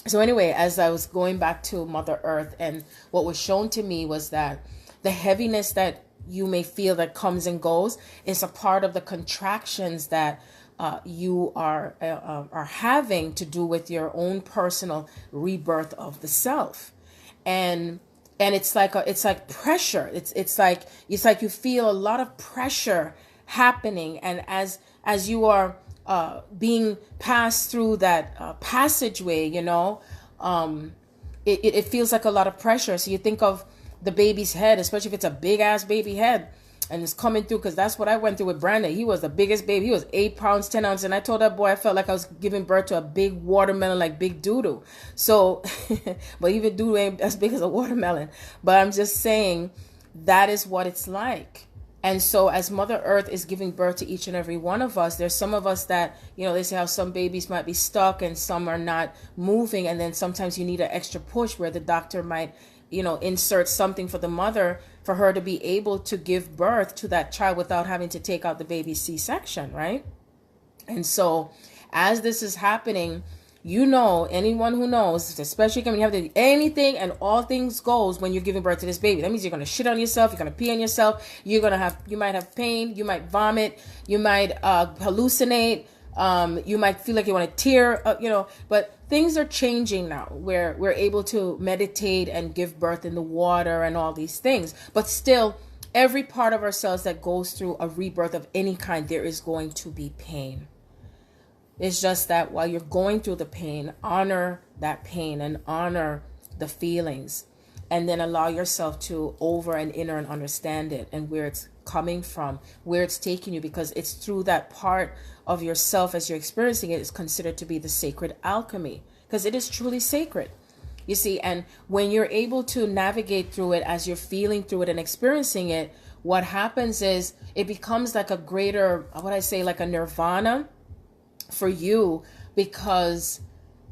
So anyway, as I was going back to Mother Earth, and what was shown to me was that the heaviness that you may feel that comes and goes is a part of the contractions that you are having to do with your own personal rebirth of the self. And it's like pressure. It's like you feel a lot of pressure happening, and as you are being passed through that passageway, it feels like a lot of pressure. So you think of the baby's head, especially if it's a big ass baby head, and it's coming through, because that's what I went through with Brandon. He was the biggest baby. He was 8 pounds, 10 ounces. And I told that boy I felt like I was giving birth to a big watermelon, like big doodoo. So, but even doodoo ain't as big as a watermelon. But I'm just saying that is what it's like. And so as Mother Earth is giving birth to each and every one of us, there's some of us that, they say how some babies might be stuck and some are not moving. And then sometimes you need an extra push where the doctor might, insert something for the mother, for her to be able to give birth to that child without having to take out the baby's C-section, right? And so as this is happening, anyone who knows, especially when you have anything and all things goes when you're giving birth to this baby. That means you're going to shit on yourself. You're going to pee on yourself. You might have pain. You might vomit. You might hallucinate. You might feel like you want to tear, but things are changing now where we're able to meditate and give birth in the water and all these things. But still, every part of ourselves that goes through a rebirth of any kind, there is going to be pain. It's just that while you're going through the pain, honor that pain and honor the feelings, and then allow yourself to over and inner and understand it and where it's coming from, where it's taking you, because it's through that part of yourself as you're experiencing it is considered to be the sacred alchemy, because it is truly sacred. You see, and when you're able to navigate through it as you're feeling through it and experiencing it, what happens is it becomes like a greater, like a nirvana for you, because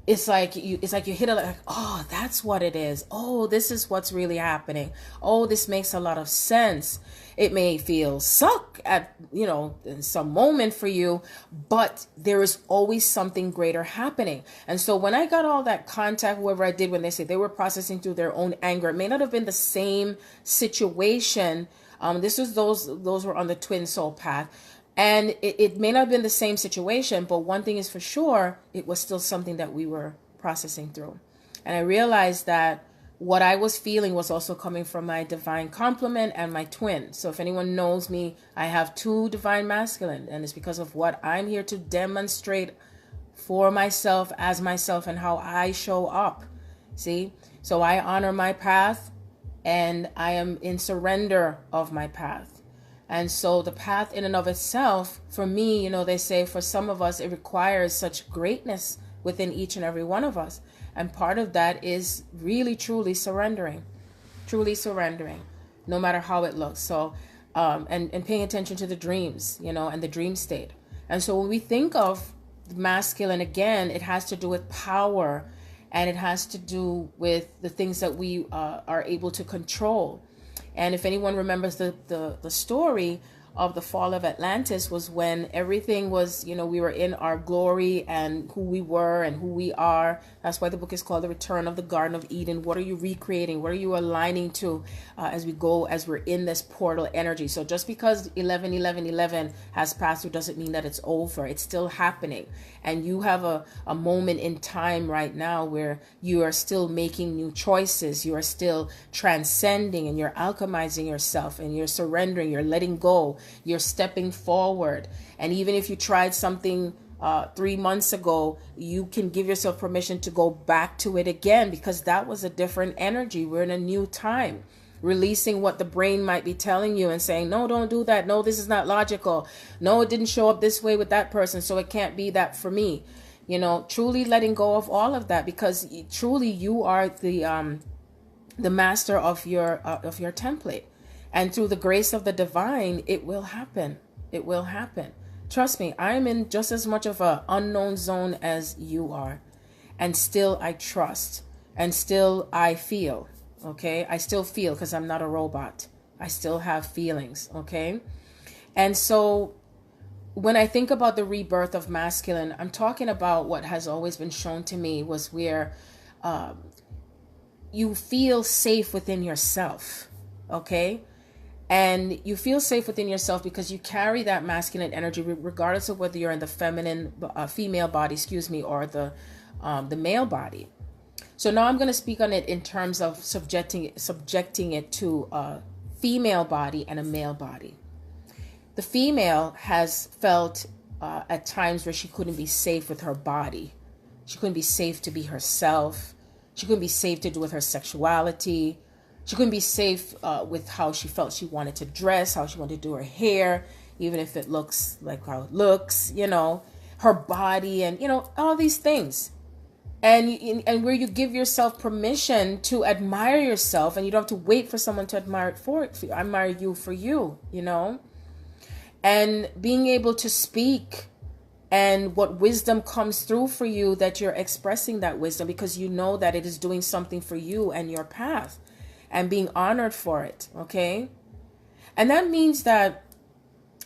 it's like you hit it like, oh, that's what it is. Oh, this is what's really happening. Oh, this makes a lot of sense. It may feel suck at, in some moment for you, but there is always something greater happening. And so when I got all that contact, whoever I did, when they say they were processing through their own anger, it may not have been the same situation. Those were on the twin soul path. And it may not have been the same situation, but one thing is for sure, it was still something that we were processing through. And I realized that what I was feeling was also coming from my divine complement and my twin. So if anyone knows me, I have 2 divine masculine, and it's because of what I'm here to demonstrate for myself, as myself, and how I show up. See? So I honor my path, and I am in surrender of my path. And so the path in and of itself, for me, they say for some of us, it requires such greatness within each and every one of us. And part of that is really, truly surrendering, no matter how it looks. So, and paying attention to the dreams, and the dream state. And so when we think of masculine, again, it has to do with power, and it has to do with the things that we are able to control. And if anyone remembers the story of the fall of Atlantis, was when everything was, we were in our glory and who we were and who we are. That's why the book is called The Return of the Garden of Eden. What are you recreating? What are you aligning to as we're in this portal energy? So just because 11/11/11 has passed through doesn't mean that it's over. It's still happening. And you have a moment in time right now where you are still making new choices. You are still transcending, and you're alchemizing yourself, and you're surrendering, you're letting go, you're stepping forward. And even if you tried something 3 months ago, you can give yourself permission to go back to it again, because that was a different energy. We're in a new time. Releasing what the brain might be telling you and saying, no, don't do that. No, this is not logical. No, it didn't show up this way with that person, so it can't be that for me. Truly letting go of all of that, because truly you are the master of your template. And through the grace of the divine, it will happen. It will happen. Trust me, I am in just as much of an unknown zone as you are. And still I trust. And still I feel. Okay? I still feel, because I'm not a robot. I still have feelings. Okay? And so when I think about the rebirth of masculine, I'm talking about what has always been shown to me was where you feel safe within yourself. Okay? And you feel safe within yourself because you carry that masculine energy, regardless of whether you're in the female body, or the male body. So now I'm going to speak on it in terms of subjecting it to a female body and a male body. The female has felt at times where she couldn't be safe with her body. She couldn't be safe to be herself. She couldn't be safe to do with her sexuality. She couldn't be safe with how she felt she wanted to dress, how she wanted to do her hair, even if it looks like how it looks, her body, and, all these things. And where you give yourself permission to admire yourself, and you don't have to wait for someone to admire you for you, and being able to speak, and what wisdom comes through for you, that you're expressing that wisdom because you know that it is doing something for you and your path, and being honored for it. Okay. And that means that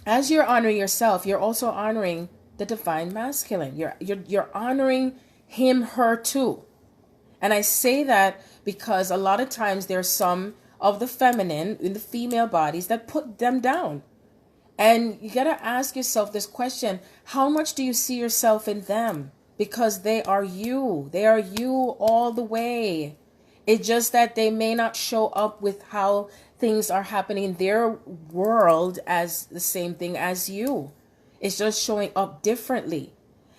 as you're honoring yourself, you're also honoring the divine masculine. You're honoring him, her too. And I say that because a lot of times there's some of the feminine in the female bodies that put them down. And you got to ask yourself this question: how much do you see yourself in them? Because they are you. They are you all the way. It's just that they may not show up with how things are happening in their world as the same thing as you. It's just showing up differently.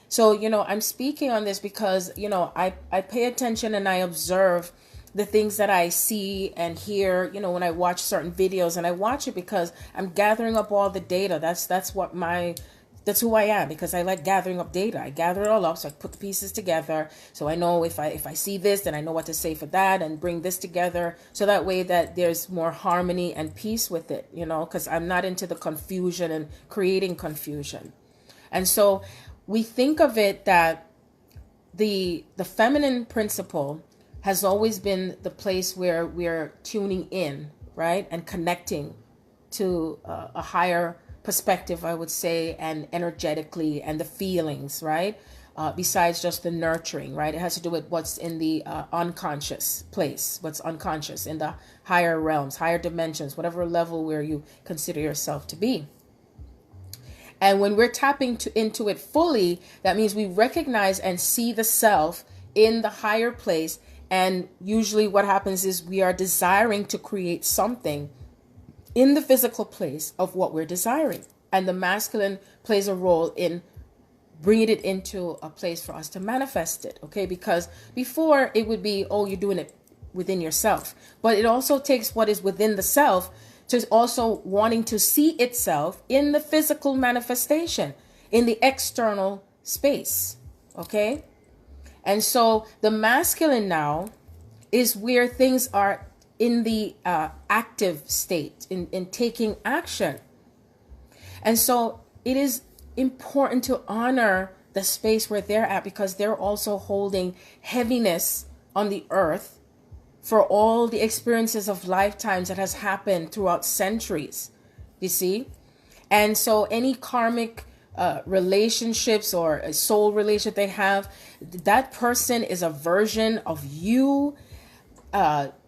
So, I'm speaking on this because, I pay attention and I observe the things that I see and hear, when I watch certain videos, and I watch it because I'm gathering up all the data. That's who I am, because I like gathering up data. I gather it all up, so I put the pieces together. So I know if I see this, then I know what to say for that, and bring this together. So that way that there's more harmony and peace with it, because I'm not into the confusion and creating confusion. And so we think of it that the feminine principle has always been the place where we're tuning in, right? And connecting to a higher perspective, I would say, and energetically, and the feelings, right? Besides just the nurturing, right? It has to do with what's in the unconscious place, what's unconscious in the higher realms, higher dimensions, whatever level where you consider yourself to be. And when we're tapping into it fully, that means we recognize and see the self in the higher place. And usually what happens is we are desiring to create something in the physical place of what we're desiring. And the masculine plays a role in bringing it into a place for us to manifest it, okay? Because before it would be, oh, you're doing it within yourself. But it also takes what is within the self to also wanting to see itself in the physical manifestation, in the external space, okay? And so the masculine now is where things are in the active state, in taking action. And so it is important to honor the space where they're at, because they're also holding heaviness on the earth for all the experiences of lifetimes that has happened throughout centuries, you see? And so any karmic relationships or a soul relationship they have, that person is a version of you,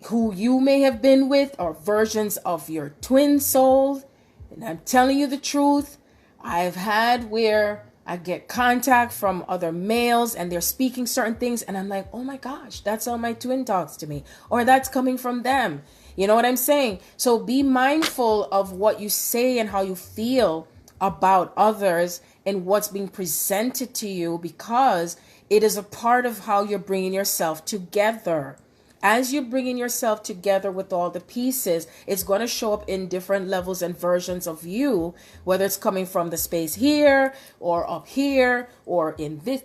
who you may have been with, or versions of your twin soul. And I'm telling you the truth, I've had where I get contact from other males and they're speaking certain things and I'm like, oh my gosh, that's how my twin talks to me, or that's coming from them. You know what I'm saying? So be mindful of what you say and how you feel about others and what's being presented to you, because it is a part of how you're bringing yourself together. As you're bringing yourself together with all the pieces, it's going to show up in different levels and versions of you, whether it's coming from the space here or up here or in this,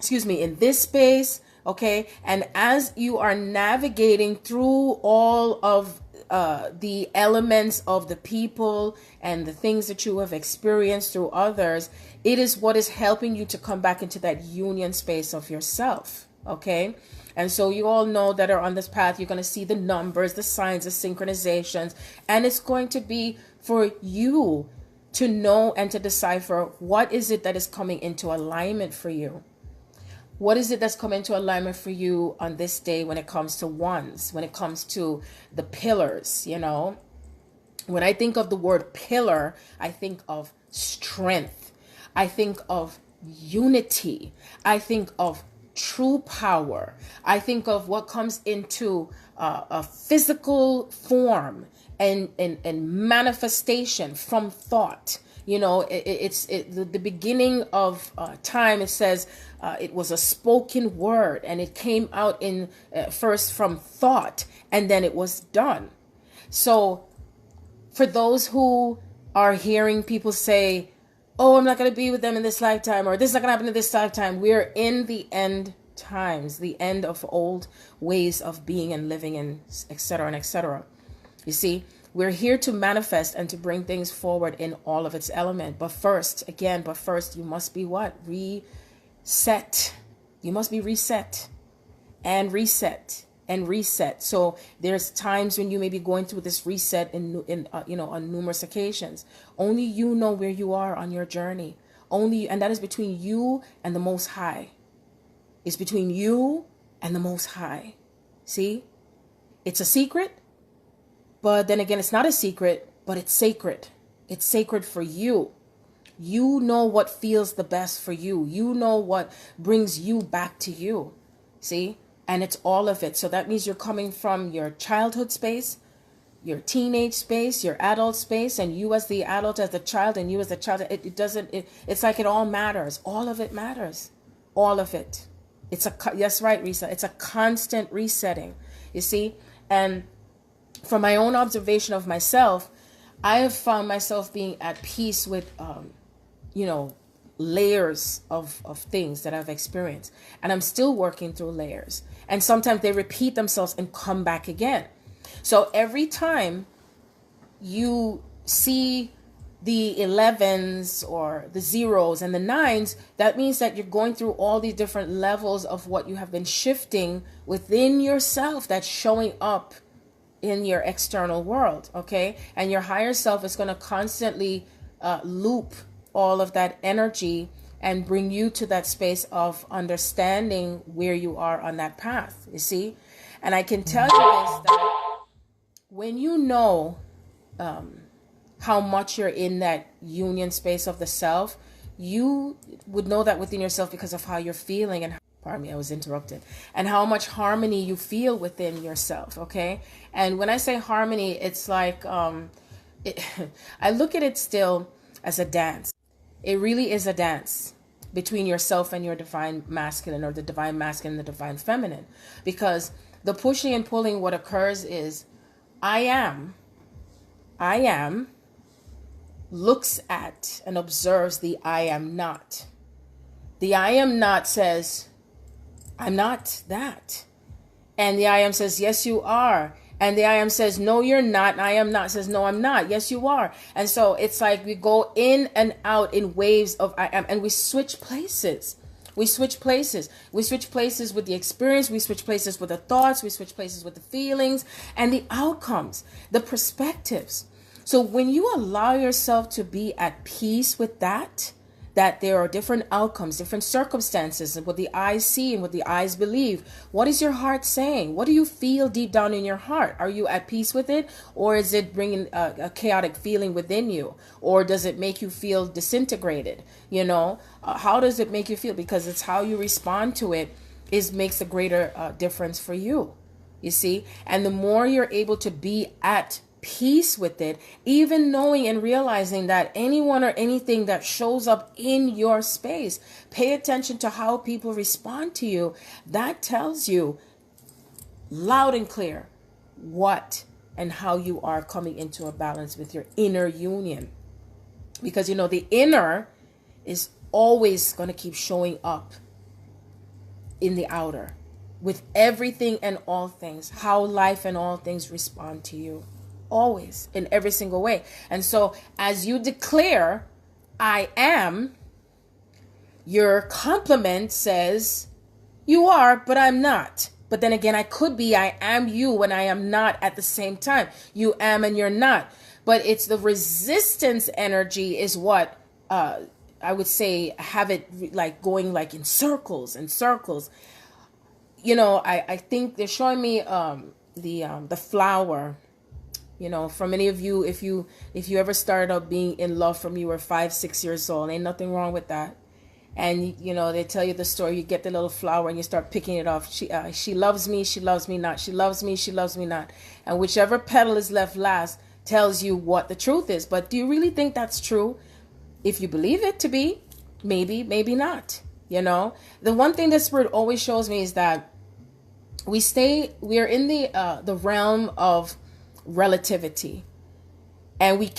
in this space. Okay. And as you are navigating through all of the elements of the people and the things that you have experienced through others, it is what is helping you to come back into that union space of yourself. Okay. And so you all know that are on this path, you're going to see the numbers, the signs, the synchronizations, and it's going to be for you to know and to decipher what is it that is coming into alignment for you. What is it that's coming into alignment for you on this day when it comes to ones, when it comes to the pillars, you know? When I think of the word pillar, I think of strength. I think of unity. I think of true power. I think of what comes into a physical form and manifestation from thought. You know, the beginning of time, it says it was a spoken word and it came out in first from thought and then it was done. So for those who are hearing people say, oh, I'm not going to be with them in this lifetime, or this is not going to happen in this lifetime. We're in the end times, the end of old ways of being and living, and et cetera, and et cetera. You see, we're here to manifest and to bring things forward in all of its element. But first, you must be what? Reset. You must be reset and reset and reset. So there's times when you may be going through this reset on numerous occasions. Only you know where you are on your journey. And that is between you and the Most High. It's between you and the Most High. See? It's a secret, but then again, it's not a secret, but it's sacred. It's sacred for you. You know what feels the best for you. You know what brings you back to you. See? And it's all of it. So that means you're coming from your childhood space, your teenage space, your adult space, and you as the adult, as the child, and you as the child. It's like it all matters. All of it matters. All of it. Yes, right, Risa. It's a constant resetting, you see? And from my own observation of myself, I have found myself being at peace with, layers of things that I've experienced. And I'm still working through layers. And sometimes they repeat themselves and come back again. So every time you see the 11s or the 0s and the 9s, that means that you're going through all these different levels of what you have been shifting within yourself that's showing up in your external world, okay? And your higher self is going to constantly loop all of that energy and bring you to that space of understanding where you are on that path, you see? And I can tell you this, that when you know how much you're in that union space of the self, you would know that within yourself because of how you're feeling and, pardon me, I was interrupted, and how much harmony you feel within yourself, okay? And when I say harmony, it's like, I look at it still as a dance. It really is a dance. between yourself and your divine masculine, or the divine masculine and the divine feminine. Because the pushing and pulling, what occurs is I am looks at and observes the I am not. The I am not says, I'm not that. And the I am says, yes, you are. And the I am says, no, you're not. And I am not says, no, I'm not. Yes, you are. And so it's like we go in and out in waves of I am, and we switch places. We switch places. We switch places with the experience. We switch places with the thoughts. We switch places with the feelings and the outcomes, the perspectives. So when you allow yourself to be at peace with that there are different outcomes, different circumstances, and what the eyes see and what the eyes believe. What is your heart saying? What do you feel deep down in your heart? Are you at peace with it? Or is it bringing a chaotic feeling within you? Or does it make you feel disintegrated? You know, how does it make you feel? Because it's how you respond to it makes a greater difference for you. You see? And the more you're able to be at peace with it, even knowing and realizing that anyone or anything that shows up in your space, pay attention to how people respond to you. That tells you loud and clear what and how you are coming into a balance with your inner union. Because, you know, the inner is always going to keep showing up in the outer with everything and all things, how life and all things respond to you. Always, in every single way. And so as you declare, I am, your complement says, you are, but I'm not. But then again, I could be, I am you when I am not at the same time. You am and you're not. But it's the resistance energy is what I would say have it like going like in circles and circles. You know, I think they're showing me the flower. You know, for many of you, if you ever started out being in love from you were 5-6 years old, ain't nothing wrong with that. And, you know, they tell you the story, you get the little flower and you start picking it off. She loves me not. She loves me not. And whichever petal is left last tells you what the truth is. But do you really think that's true? If you believe it to be, maybe not. You know, the one thing that Spirit always shows me is that we're in the realm of relativity, and we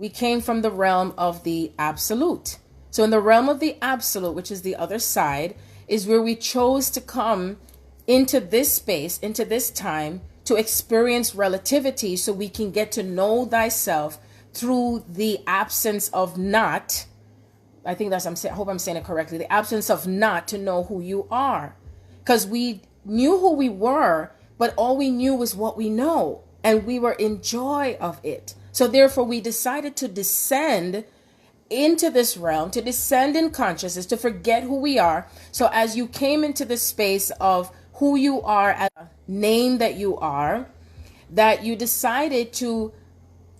came from the realm of the absolute. So in the realm of the absolute, which is the other side, is where we chose to come into this space, into this time, to experience relativity, so we can get to know thyself through the absence of not. I think I hope I'm saying it correctly. The absence of not, to know who you are, because we knew who we were, but all we knew was what we know. And we were in joy of it. So therefore, we decided to descend into this realm, to descend in consciousness, to forget who we are. So as you came into the space of who you are, as a name that you are, that you decided to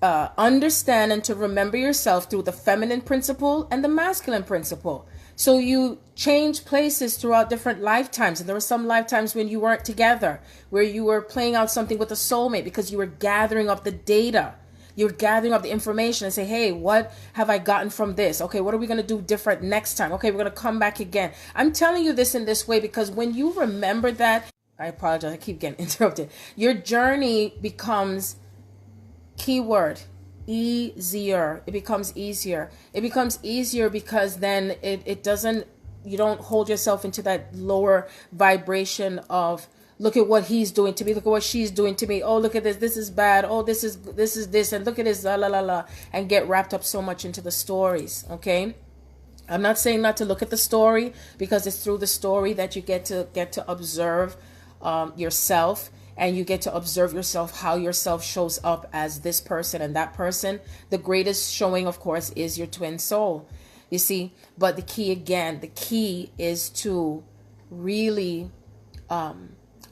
understand and to remember yourself through the feminine principle and the masculine principle. So you change places throughout different lifetimes. And there were some lifetimes when you weren't together, where you were playing out something with a soulmate because you were gathering up the data. You're gathering up the information and say, hey, what have I gotten from this? Okay, what are we going to do different next time? Okay, we're going to come back again. I'm telling you this in this way because when you remember that, I apologize, I keep getting interrupted. Your journey becomes, keyword, easier. It becomes easier. It becomes easier because then you don't hold yourself into that lower vibration of, look at what he's doing to me, look at what she's doing to me, oh, look at this is bad, oh, this is this, and look at this, la la la la, and get wrapped up so much into the stories. Okay, I'm not saying not to look at the story, because it's through the story that you get to observe yourself. And you get to observe yourself, how yourself shows up as this person and that person. The greatest showing, of course, is your twin soul. You see, but the key is to really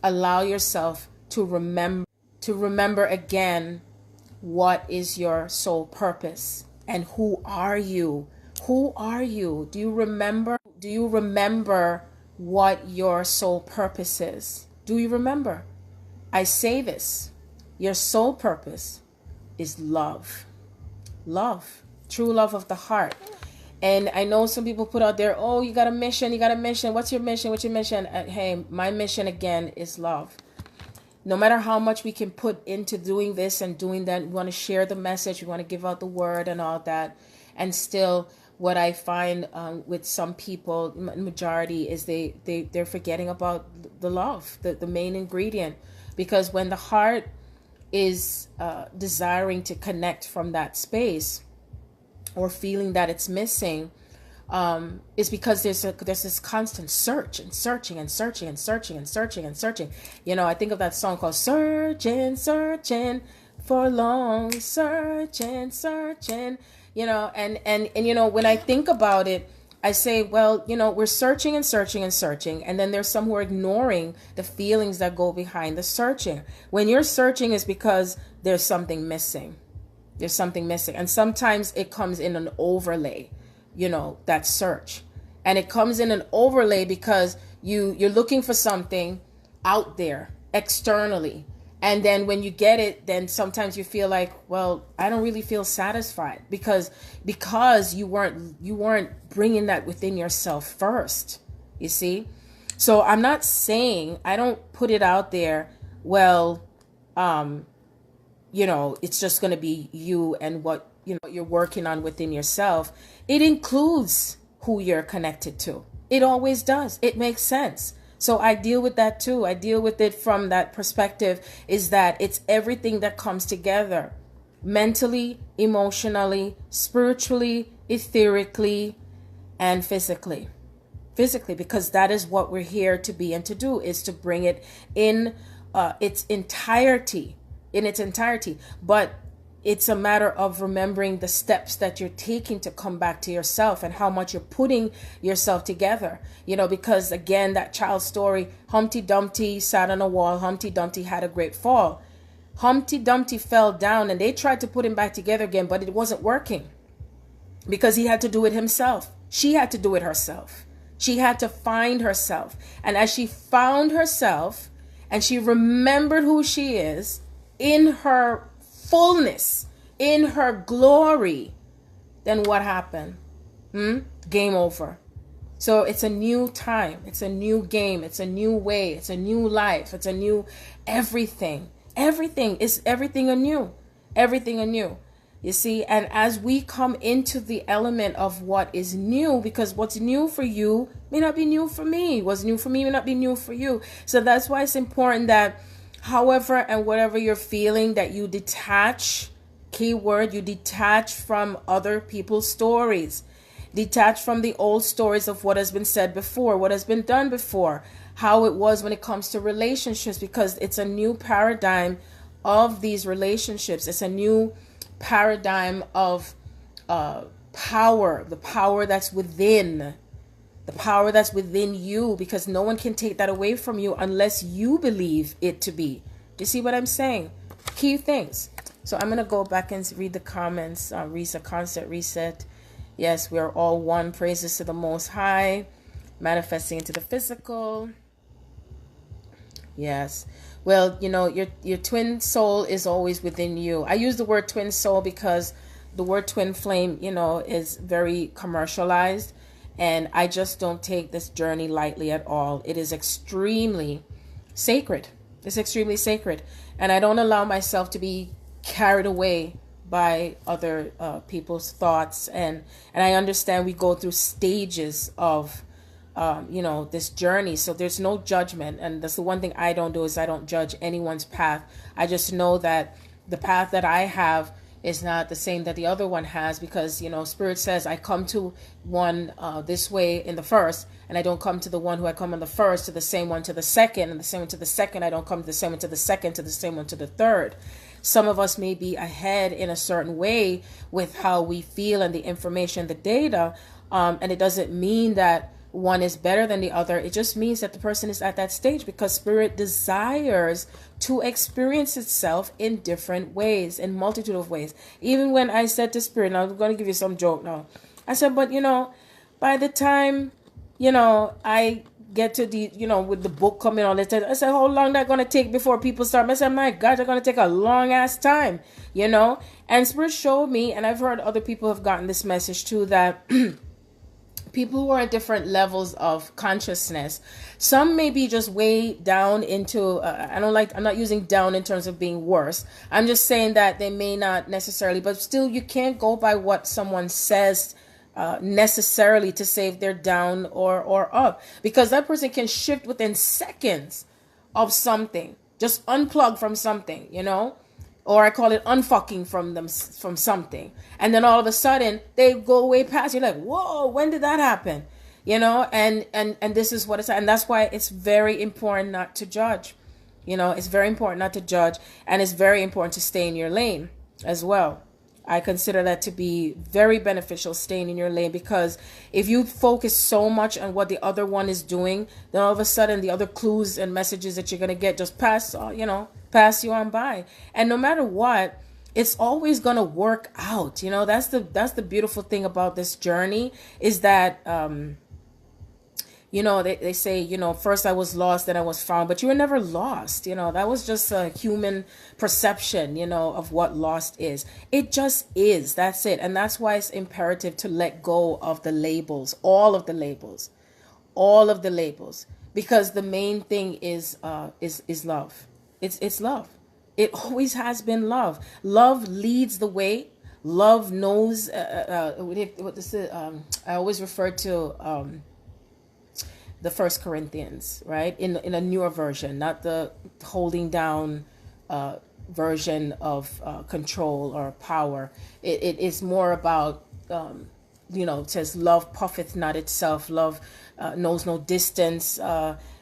allow yourself to remember again what is your soul purpose and who are you? Who are you? Do you remember what your soul purpose is? Do you remember? I say this, your soul purpose is love. Love, true love of the heart. And I know some people put out there, oh, you got a mission, you got a mission. What's your mission? What's your mission? Hey, my mission again is love. No matter how much we can put into doing this and doing that, we want to share the message, we want to give out the word and all that. And still, what I find with some people, majority, is they're forgetting about the love, the main ingredient. Because when the heart is desiring to connect from that space, or feeling that it's missing, is because there's this constant search and searching and searching and searching and searching and searching. You know, I think of that song called "Searching, Searching for Long, Searching, Searching." You know, and you know, when I think about it, I say, well, you know, we're searching and searching and searching, and then there's some who are ignoring the feelings that go behind the searching. When you're searching, is because there's something missing. There's something missing. And sometimes it comes in an overlay, you know, that search. And it comes in an overlay because you're looking for something out there externally. And then when you get it, then sometimes you feel like, well, I don't really feel satisfied because you weren't bringing that within yourself first, you see? So I'm not saying, I don't put it out there, well, you know, it's just going to be you and what, you know, you're working on within yourself. It includes who you're connected to. It always does. It makes sense. So I deal with that too. I deal with it from that perspective, is that it's everything that comes together mentally, emotionally, spiritually, etherically, and physically. Physically, because that is what we're here to be and to do, is to bring it in its entirety. But it's a matter of remembering the steps that you're taking to come back to yourself and how much you're putting yourself together, you know, because again, that child story, Humpty Dumpty sat on a wall, Humpty Dumpty had a great fall. Humpty Dumpty fell down and they tried to put him back together again, but it wasn't working because he had to do it himself. She had to do it herself. She had to find herself. And as she found herself and she remembered who she is, in her fullness, in her glory, then what happened? Game over. So it's a new time. It's a new game. It's a new way. It's a new life. It's a new everything. Everything is everything anew. Everything anew. You see, and as we come into the element of what is new, because what's new for you may not be new for me. What's new for me may not be new for you. So that's why it's important that however and whatever you're feeling, that you detach, keyword, you detach from other people's stories. Detach from the old stories of what has been said before, what has been done before, how it was when it comes to relationships, because it's a new paradigm of these relationships. It's a new paradigm of power, the power that's within. The power that's within you, because no one can take that away from you unless you believe it to be. You see what I'm saying? Key things. So I'm going to go back and read the comments. Risa, concept reset. Yes, we are all one. Praises to the Most High. Manifesting into the physical. Yes. Well, you know, your twin soul is always within you. I use the word twin soul because the word twin flame, you know, is very commercialized. And I just don't take this journey lightly at all. It is extremely sacred. It's extremely sacred. And I don't allow myself to be carried away by other people's thoughts. And I understand we go through stages of, you know, this journey. So there's no judgment. And that's the one thing I don't do, is I don't judge anyone's path. I just know that the path that I have is not the same that the other one has, because, you know, Spirit says I come to one this way in the first, and I don't come to the one who I come in the first to the same one to the second, and the same one to the second. I don't come to the same one to the second to the same one to the third. Some of us may be ahead in a certain way with how we feel and the information, the data, and it doesn't mean that one is better than the other. It just means that the person is at that stage, because Spirit desires to experience itself in different ways, in multitude of ways. Even when I said to Spirit, now I'm going to give you some joke now. I said, but you know, by the time, you know, I get to the, you know, with the book coming on, I said, how long that going to take before people start? I said, my God, they're going to take a long ass time, you know? And Spirit showed me, and I've heard other people have gotten this message too, that people who are at different levels of consciousness. Some may be just way down into, I'm not using down in terms of being worse. I'm just saying that they may not necessarily, but still you can't go by what someone says necessarily to say if they're down or up, because that person can shift within seconds of something, just unplug from something, or I call it unfucking from something. And then all of a sudden they go way past. You're like, whoa, when did that happen? And this is what it's, and that's why it's very important not to judge. It's very important not to judge, and it's very important to stay in your lane as well. I consider that to be very beneficial, staying in your lane, because if you focus so much on what the other one is doing, then all of a sudden the other clues and messages that you're going to get just pass you on by. And no matter what, it's always going to work out. That's the beautiful thing about this journey, is that, they say, first I was lost, then I was found, but you were never lost. That was just a human perception, of what lost is. It just is. That's it. And that's why it's imperative to let go of the labels, all of the labels, because the main thing is love. It's love. It always has been love. Love leads the way. Love knows, I always refer to, the First Corinthians, right? In a newer version, not the holding down version of control or power. It is more about, it says, love puffeth not itself. Love knows no distance.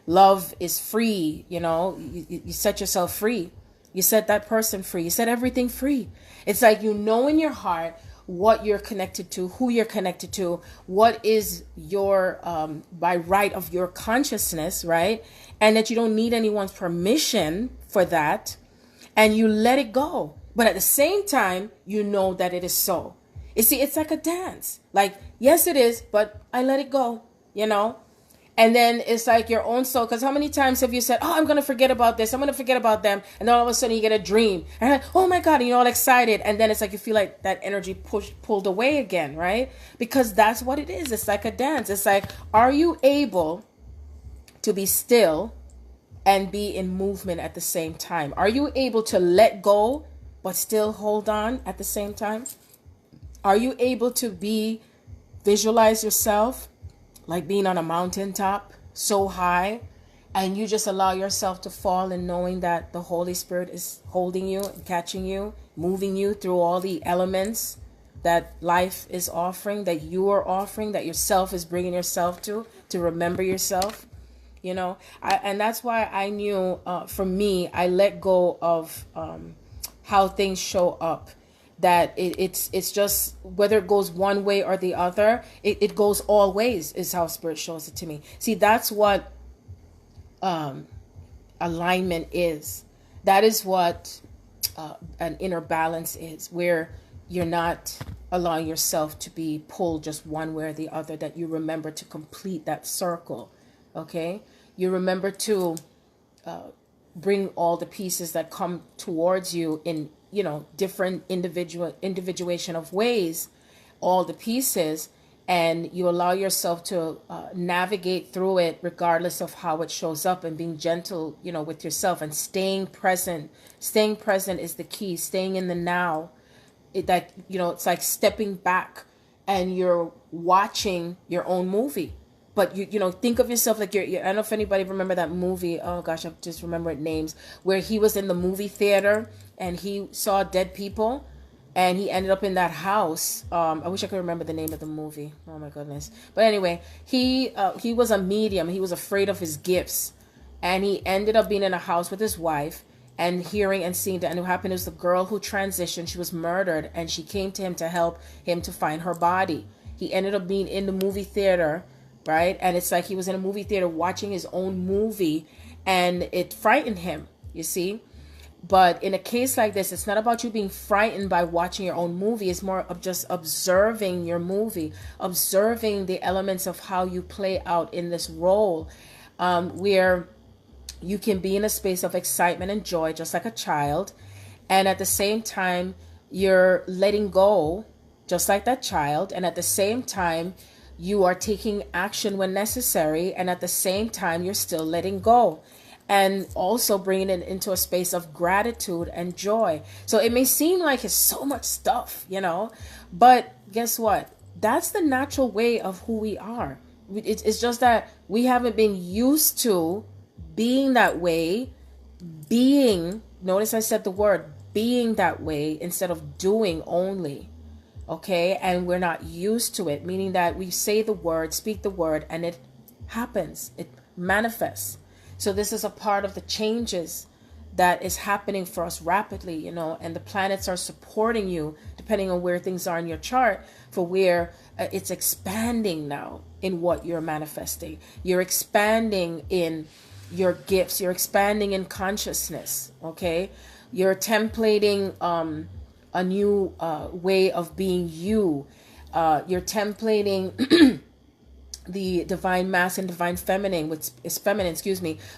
Love is free. You set yourself free. You set that person free. You set everything free. It's like, in your heart what you're connected to, who you're connected to, what is your, by right of your consciousness, right? And that you don't need anyone's permission for that. And you let it go. But at the same time, you know that it is so. You see, it's like a dance. Like, yes, it is, but I let it go, And then it's like your own soul. Because how many times have you said, oh, I'm going to forget about this, I'm going to forget about them. And then all of a sudden you get a dream. And you're like, oh my God, and you're all excited. And then it's like you feel like that energy pulled away again, right? Because that's what it is. It's like a dance. It's like, are you able to be still and be in movement at the same time? Are you able to let go but still hold on at the same time? Are you able to visualize yourself like being on a mountaintop so high, and you just allow yourself to fall, and knowing that the Holy Spirit is holding you and catching you, moving you through all the elements that life is offering, that you are offering, that yourself is bringing yourself to remember yourself, and that's why I knew, for me, I let go of how things show up. That it's just, whether it goes one way or the other, it goes all ways, is how Spirit shows it to me. See, that's what alignment is. That is what an inner balance is, where you're not allowing yourself to be pulled just one way or the other, that you remember to complete that circle, okay? You remember to bring all the pieces that come towards you in different individuation of ways, all the pieces, and you allow yourself to navigate through it regardless of how it shows up, and being gentle, with yourself, and staying present. Staying present is the key. Staying in the now. It's like stepping back and you're watching your own movie. But you think of yourself like I don't know if anybody remember that movie. Oh gosh, I just remembered names, where he was in the movie theater and he saw dead people, and he ended up in that house. I wish I could remember the name of the movie. Oh my goodness. But anyway, he was a medium. He was afraid of his gifts, and he ended up being in a house with his wife and hearing and seeing that. And what happened is, the girl who transitioned, she was murdered, and she came to him to help him to find her body. He ended up being in the movie theater. Right? And it's like he was in a movie theater watching his own movie, and it frightened him, you see? But in a case like this, it's not about you being frightened by watching your own movie. It's more of just observing your movie, observing the elements of how you play out in this role, where you can be in a space of excitement and joy, just like a child. And at the same time, you're letting go, just like that child. And at the same time, you are taking action when necessary, and at the same time you're still letting go, and also bringing it into a space of gratitude and joy. So it may seem like it's so much stuff, but guess what? That's the natural way of who we are. It's just that we haven't been used to being that way, notice I said the word being that way instead of doing only. Okay, and we're not used to it, meaning that we say the word, speak the word, and it happens, it manifests. So this is a part of the changes that is happening for us rapidly, and the planets are supporting you depending on where things are in your chart for where it's expanding now in what you're manifesting. You're expanding in your gifts, you're expanding in consciousness, okay? You're templating a new way of being you. You're templating the divine masculine, divine feminine, which is feminine,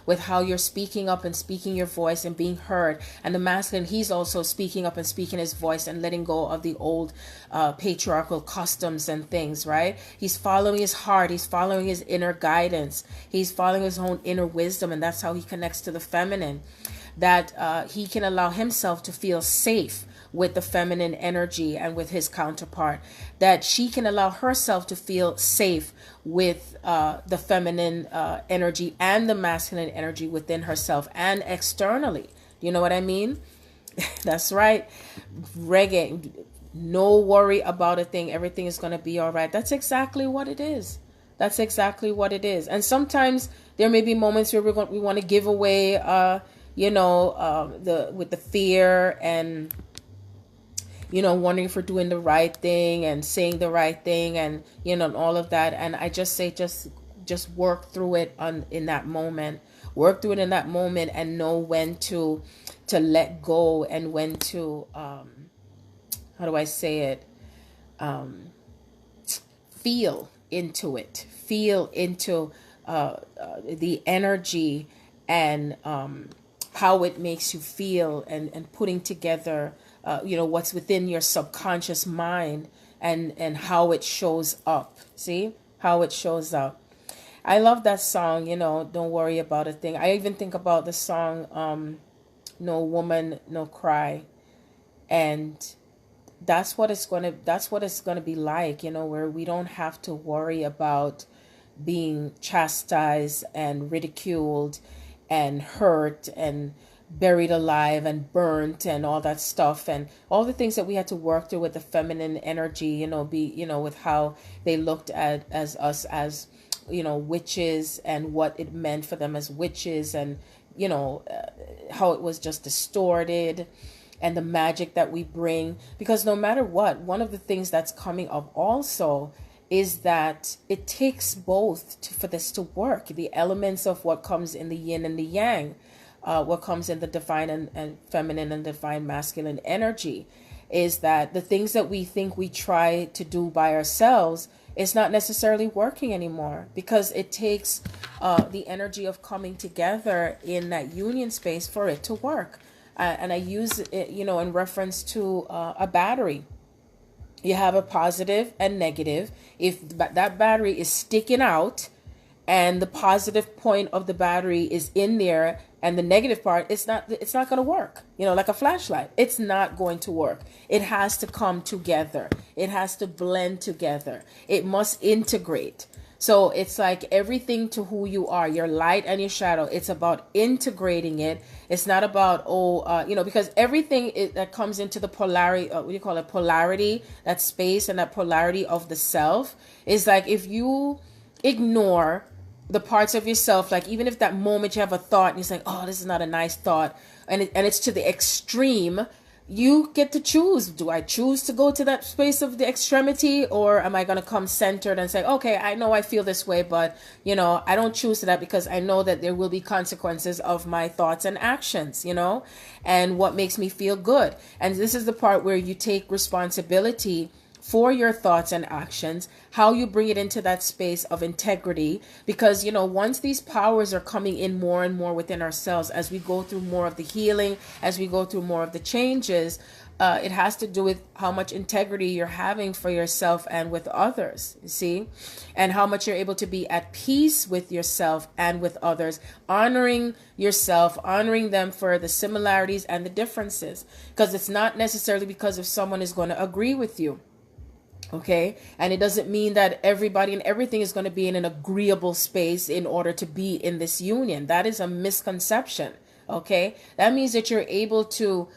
with how you're speaking up and speaking your voice and being heard. And the masculine, he's also speaking up and speaking his voice and letting go of the old patriarchal customs and things, right? He's following his heart. He's following his inner guidance. He's following his own inner wisdom. And that's how he connects to the feminine, that he can allow himself to feel safe with the feminine energy and with his counterpart, that she can allow herself to feel safe with the feminine energy and the masculine energy within herself and externally. You know what I mean? That's right. Reggae, no worry about a thing. Everything is going to be all right. That's exactly what it is. That's exactly what it is. And sometimes there may be moments where we want to give away, with the fear and wondering if we're doing the right thing and saying the right thing and, and all of that. And I just say, just work through it in that moment. Work through it in that moment and know when to let go and when to, how do I say it? Feel into it. Feel into the energy and how it makes you feel and putting together what's within your subconscious mind and how it shows up. See how it shows up. I love that song, Don't Worry About a Thing. I even think about the song No Woman, No Cry. And that's what it's gonna be like, where we don't have to worry about being chastised and ridiculed and hurt and buried alive and burnt and all that stuff and all the things that we had to work through with the feminine energy, with how they looked at us as witches and what it meant for them as witches and how it was just distorted and the magic that we bring. Because no matter what, one of the things that's coming up also is that it takes both for this to work. The elements of what comes in the yin and the yang, what comes in the divine and feminine and divine masculine energy, is that the things that we think we try to do by ourselves is not necessarily working anymore, because it takes the energy of coming together in that union space for it to work. And I use it, in reference to a battery. You have a positive and negative. If that battery is sticking out and the positive point of the battery is in there and the negative part, it's not going to work. Like a flashlight, it's not going to work. It has to come together. It has to blend together. It must integrate. So it's like everything to who you are, your light and your shadow. It's about integrating it. It's not about, because everything that comes into the polarity, polarity, that space and that polarity of the self is like, if you ignore the parts of yourself, like even if that moment you have a thought and you're saying, oh, this is not a nice thought, and it's to the extreme, you get to choose. Do I choose to go to that space of the extremity, or am I going to come centered and say, okay, I know I feel this way, but I don't choose to that because I know that there will be consequences of my thoughts and actions, and what makes me feel good. And this is the part where you take responsibility for your thoughts and actions, how you bring it into that space of integrity. Because, once these powers are coming in more and more within ourselves, as we go through more of the healing, as we go through more of the changes, it has to do with how much integrity you're having for yourself and with others, you see, and how much you're able to be at peace with yourself and with others, honoring yourself, honoring them for the similarities and the differences, because it's not necessarily because if someone is going to agree with you. Okay. And it doesn't mean that everybody and everything is going to be in an agreeable space in order to be in this union. That is a misconception. Okay. That means that you're able to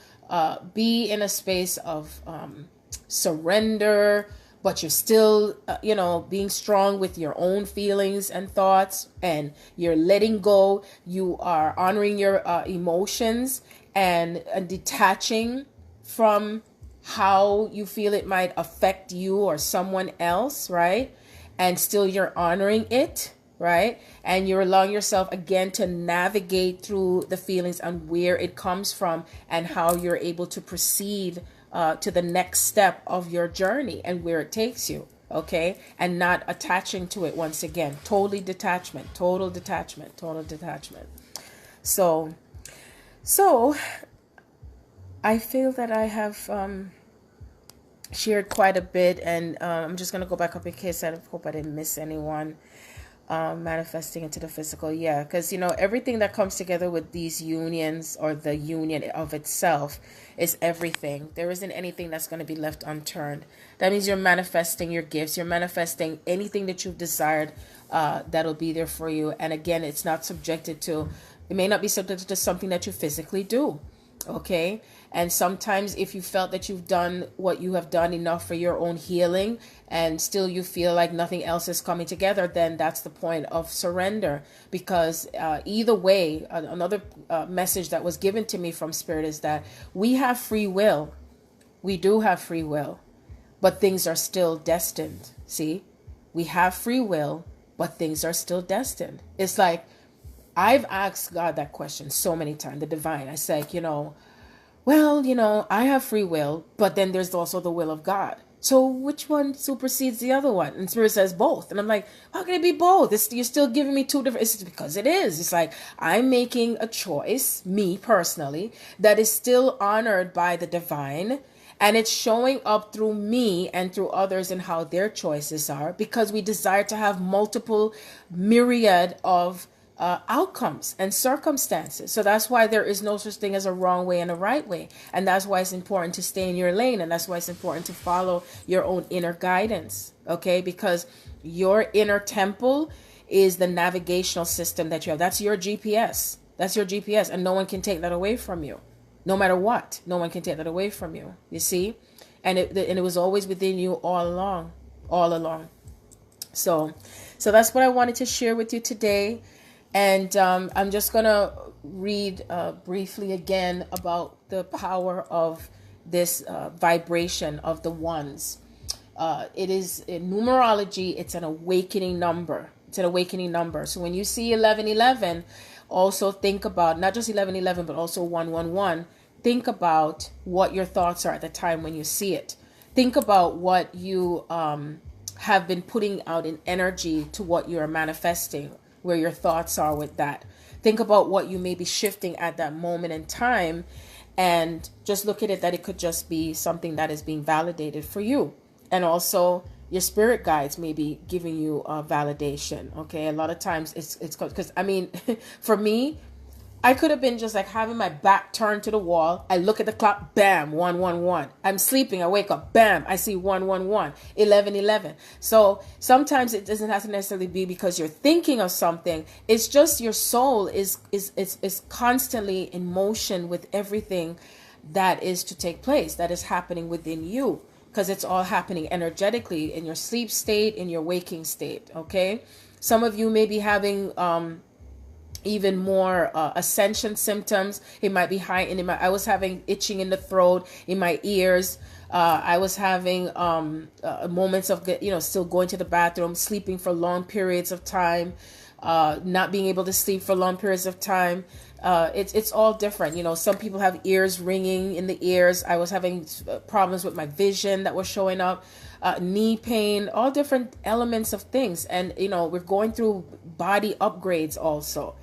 be in a space of surrender, but you're still, being strong with your own feelings and thoughts, and you're letting go. You are honoring your emotions and detaching from how you feel it might affect you or someone else, right? And still you're honoring it, right? And you're allowing yourself again to navigate through the feelings and where it comes from and how you're able to proceed to the next step of your journey and where it takes you, okay? And not attaching to it once again. Total detachment. So I feel that I have shared quite a bit, and I'm just going to go back up in case I hope I didn't miss anyone. Manifesting into the physical, yeah, because everything that comes together with these unions, or the union of itself, is everything. There isn't anything that's going to be left unturned. That means you're manifesting your gifts, you're manifesting anything that you've desired, that'll be there for you. And again, it may not be subjected to something that you physically do. Okay. And sometimes if you felt that you've done what you have done enough for your own healing and still you feel like nothing else is coming together, then that's the point of surrender. Because either way, another message that was given to me from Spirit is that we have free will. We do have free will, but things are still destined. See, we have free will, but things are still destined. It's like, I've asked God that question so many times, the divine. I said, I have free will, but then there's also the will of God. So which one supersedes the other one? And Spirit says both. And I'm like, how can it be both? You're still giving me two different. It's because it is. It's like I'm making a choice, me personally, that is still honored by the divine. And it's showing up through me and through others and how their choices are, because we desire to have multiple myriad of outcomes and circumstances. So that's why there is no such thing as a wrong way and a right way. And that's why it's important to stay in your lane. And that's why it's important to follow your own inner guidance. Okay. Because your inner temple is the navigational system that you have. That's your GPS. That's your GPS. And no one can take that away from you. No matter what. No one can take that away from you. You see? And it was always within you all along. So that's what I wanted to share with you today. And I'm just going to read briefly again about the power of this vibration of the ones. It is in numerology, it's an awakening number. So when you see 1111, also think about not just 1111, but also 111. Think about what your thoughts are at the time when you see it. Think about what you have been putting out in energy to what you are manifesting, where your thoughts are with that. Think about what you may be shifting at that moment in time, and just look at it that it could just be something that is being validated for you. And also your spirit guides may be giving you a validation. Okay. A lot of times it's because for me, I could have been just like having my back turned to the wall. I look at the clock, bam, 111. I'm sleeping, I wake up, bam, I see 111, 1111. So sometimes it doesn't have to necessarily be because you're thinking of something. It's just your soul is constantly in motion with everything that is to take place, that is happening within you, because it's all happening energetically in your sleep state, in your waking state. Okay. Some of you may be having, even more ascension symptoms. It might be heightened. I was having itching in the throat, in my ears. I was having moments of still going to the bathroom, sleeping for long periods of time, not being able to sleep for long periods of time. It's all different. You know, some people have ears ringing in the ears. I was having problems with my vision that was showing up, knee pain, all different elements of things. And, you know, we're going through body upgrades also.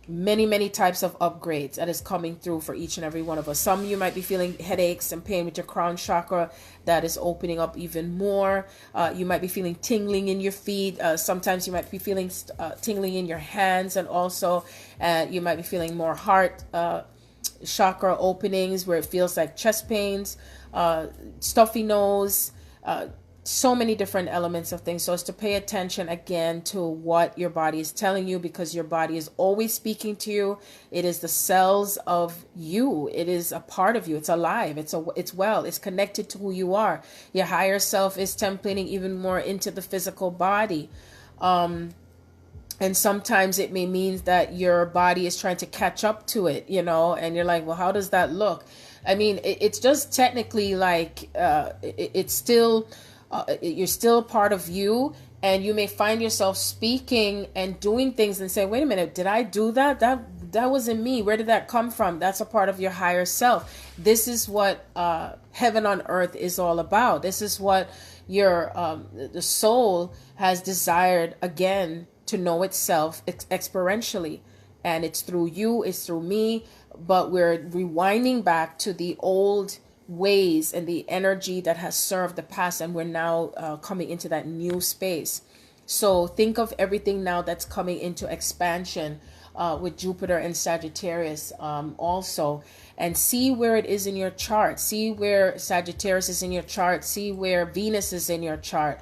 Many types of upgrades that is coming through for each and every one of us. Some you might be feeling headaches and pain with your crown chakra that is opening up even more. You might be feeling tingling in your feet. Sometimes you might be feeling tingling in your hands, and also you might be feeling more heart chakra openings where it feels like chest pains, stuffy nose, so many different elements of things. So it's to pay attention again to what your body is telling you, because your body is always speaking to you. It is the cells of you. It is a part of you. It's alive. It's well. It's connected to who you are. Your higher self is templating even more into the physical body. And sometimes it may mean that your body is trying to catch up to it, you know, and you're like, well, how does that look? I mean, it's just technically like it's still... you're still part of you, and you may find yourself speaking and doing things and say, wait a minute, did I do that? That wasn't me. Where did that come from? That's a part of your higher self. This is what heaven on earth is all about. This is what your the soul has desired, again, to know itself experientially. And it's through you, it's through me, but we're rewinding back to the old ways and the energy that has served the past, and we're now coming into that new space. So think of everything now that's coming into expansion with Jupiter and Sagittarius also, and see where it is in your chart. See where Sagittarius is in your chart. See where Venus is in your chart.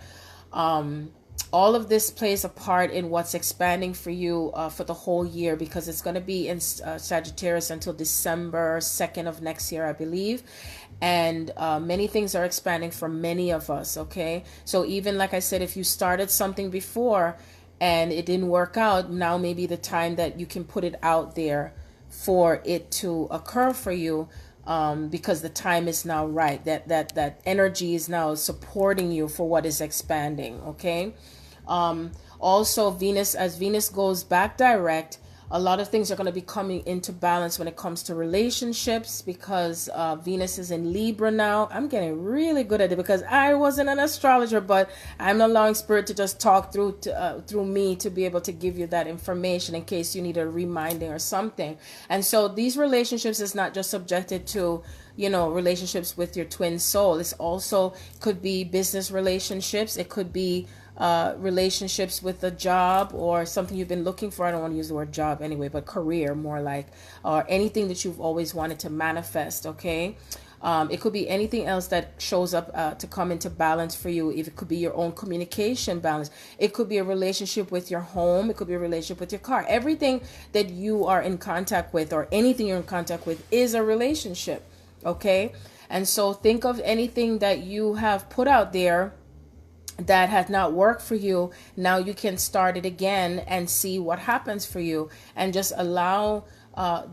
All of this plays a part in what's expanding for you for the whole year, because it's going to be in Sagittarius until December 2nd of next year, I believe. And many things are expanding for many of us, okay? So even like I said, if you started something before and it didn't work out, now may be the time that you can put it out there for it to occur for you, because the time is now right. That energy is now supporting you for what is expanding, okay? Also, Venus, as Venus goes back direct, a lot of things are going to be coming into balance when it comes to relationships, because Venus is in Libra now. I'm getting really good at it because I wasn't an astrologer, but I'm allowing Spirit to just talk through me to be able to give you that information in case you need a reminding or something. And so these relationships is not just subjected to, you know, relationships with your twin soul. It's also could be business relationships. It could be relationships with a job or something you've been looking for. I don't want to use the word job anyway, but career more like, or anything that you've always wanted to manifest, okay? It could be anything else that shows up to come into balance for you. If it could be your own communication balance. It could be a relationship with your home. It could be a relationship with your car. Everything that you are in contact with, or anything you're in contact with, is a relationship, okay? And so think of anything that you have put out there that has not worked for you. Now you can start it again and see what happens for you, and just allow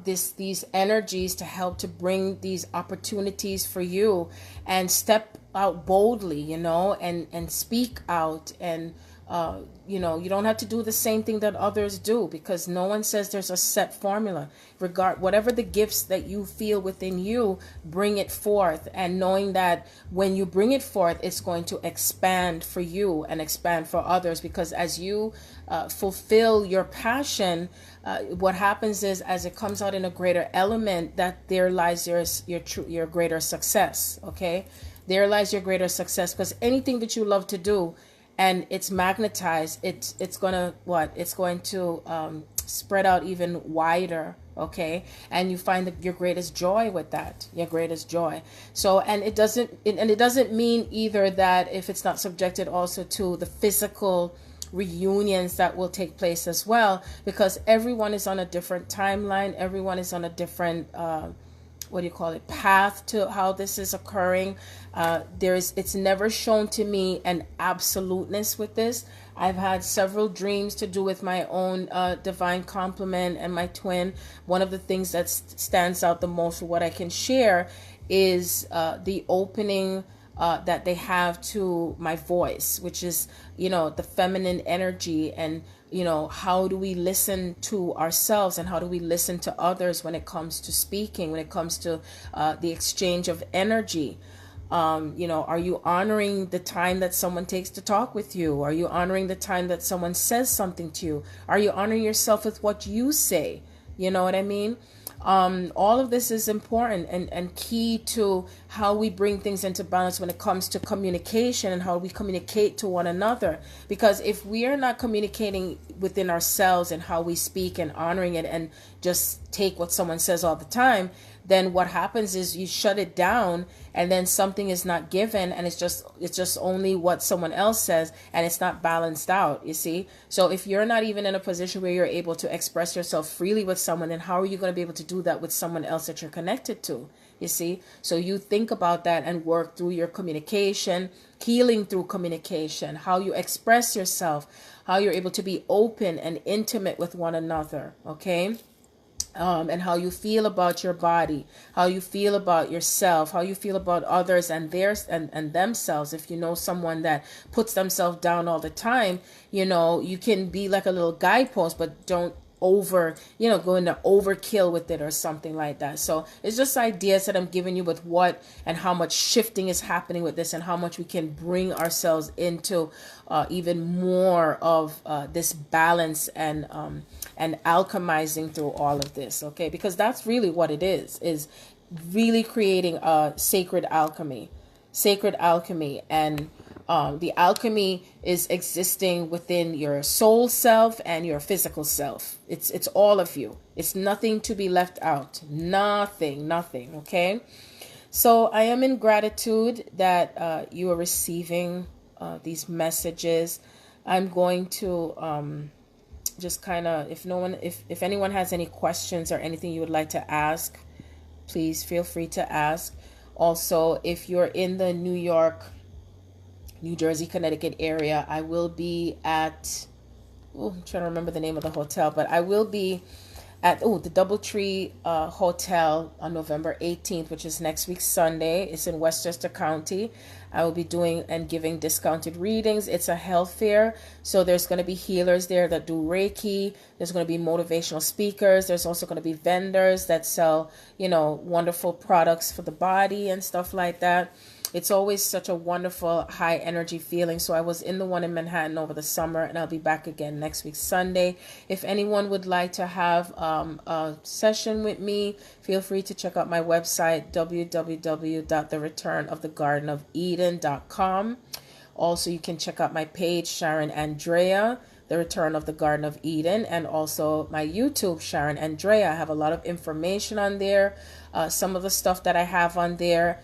these energies to help to bring these opportunities for you, and step out boldly, you know, and speak out. And you know, you don't have to do the same thing that others do, because no one says there's a set formula. Whatever the gifts that you feel within you, bring it forth, and knowing that when you bring it forth, it's going to expand for you and expand for others. Because as you fulfill your passion, what happens is, as it comes out in a greater element, that there lies your greater success. Okay, there lies your greater success, because anything that you love to do, and it's magnetized, it's going to spread out even wider, okay? And you find your greatest joy with that, your greatest joy. So, and it doesn't mean either that if it's not subjected also to the physical reunions that will take place as well, because everyone is on a different timeline, everyone is on a different path to how this is occurring. It's never shown to me an absoluteness with this. I've had several dreams to do with my own divine complement and my twin. One of the things that stands out the most for what I can share is the opening that they have to my voice, which is, the feminine energy. And, how do we listen to ourselves and how do we listen to others when it comes to speaking, when it comes to the exchange of energy. Are you honoring the time that someone takes to talk with you? Are you honoring the time that someone says something to you? Are you honoring yourself with what you say? You know what I mean? All of this is important and key to how we bring things into balance when it comes to communication and how we communicate to one another. Because if we are not communicating within ourselves and how we speak and honoring it and just take what someone says all the time, then what happens is you shut it down and then something is not given and it's just only what someone else says and it's not balanced out, you see? So if you're not even in a position where you're able to express yourself freely with someone, then how are you going to be able to do that with someone else that you're connected to? You see? So you think about that and work through your communication, healing through communication, how you express yourself, how you're able to be open and intimate with one another, okay? And how you feel about your body, how you feel about yourself, how you feel about others and theirs and themselves. If you know someone that puts themselves down all the time, you can be like a little guidepost, but don't go into overkill with it or something like that. So it's just ideas that I'm giving you with what and how much shifting is happening with this and how much we can bring ourselves into even more of this balance and alchemizing through all of this, okay? Because that's really what it is really creating a sacred alchemy. And the alchemy is existing within your soul self and your physical self. It's all of you. It's nothing to be left out. Nothing, okay? So I am in gratitude that you are receiving these messages. I'm going to just kind of, if anyone has any questions or anything you would like to ask, please feel free to ask. Also, if you're in the New York, New Jersey, Connecticut area, I will be at, I'm trying to remember the name of the hotel, but I will be at the Doubletree Hotel on November 18th, which is next week Sunday. It's in Westchester County. I will be doing and giving discounted readings. It's a health fair, so there's going to be healers there that do Reiki. There's going to be motivational speakers. There's also going to be vendors that sell, wonderful products for the body and stuff like that. It's always such a wonderful high energy feeling. So I was in the one in Manhattan over the summer, and I'll be back again next week Sunday. If anyone would like to have a session with me, feel free to check out my website, www.thereturnofthegardenofeden.com. Also, you can check out my page, Sharon Andrea, The Return of the Garden of Eden, and also my YouTube, Sharon Andrea. I have a lot of information on there. Some of the stuff that I have on there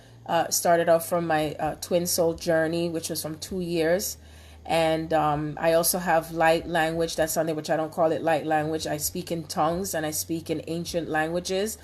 started off from my twin soul journey, which was from 2 years. And I also have light language that's on there, which I don't call it light language. I speak in tongues and I speak in ancient languages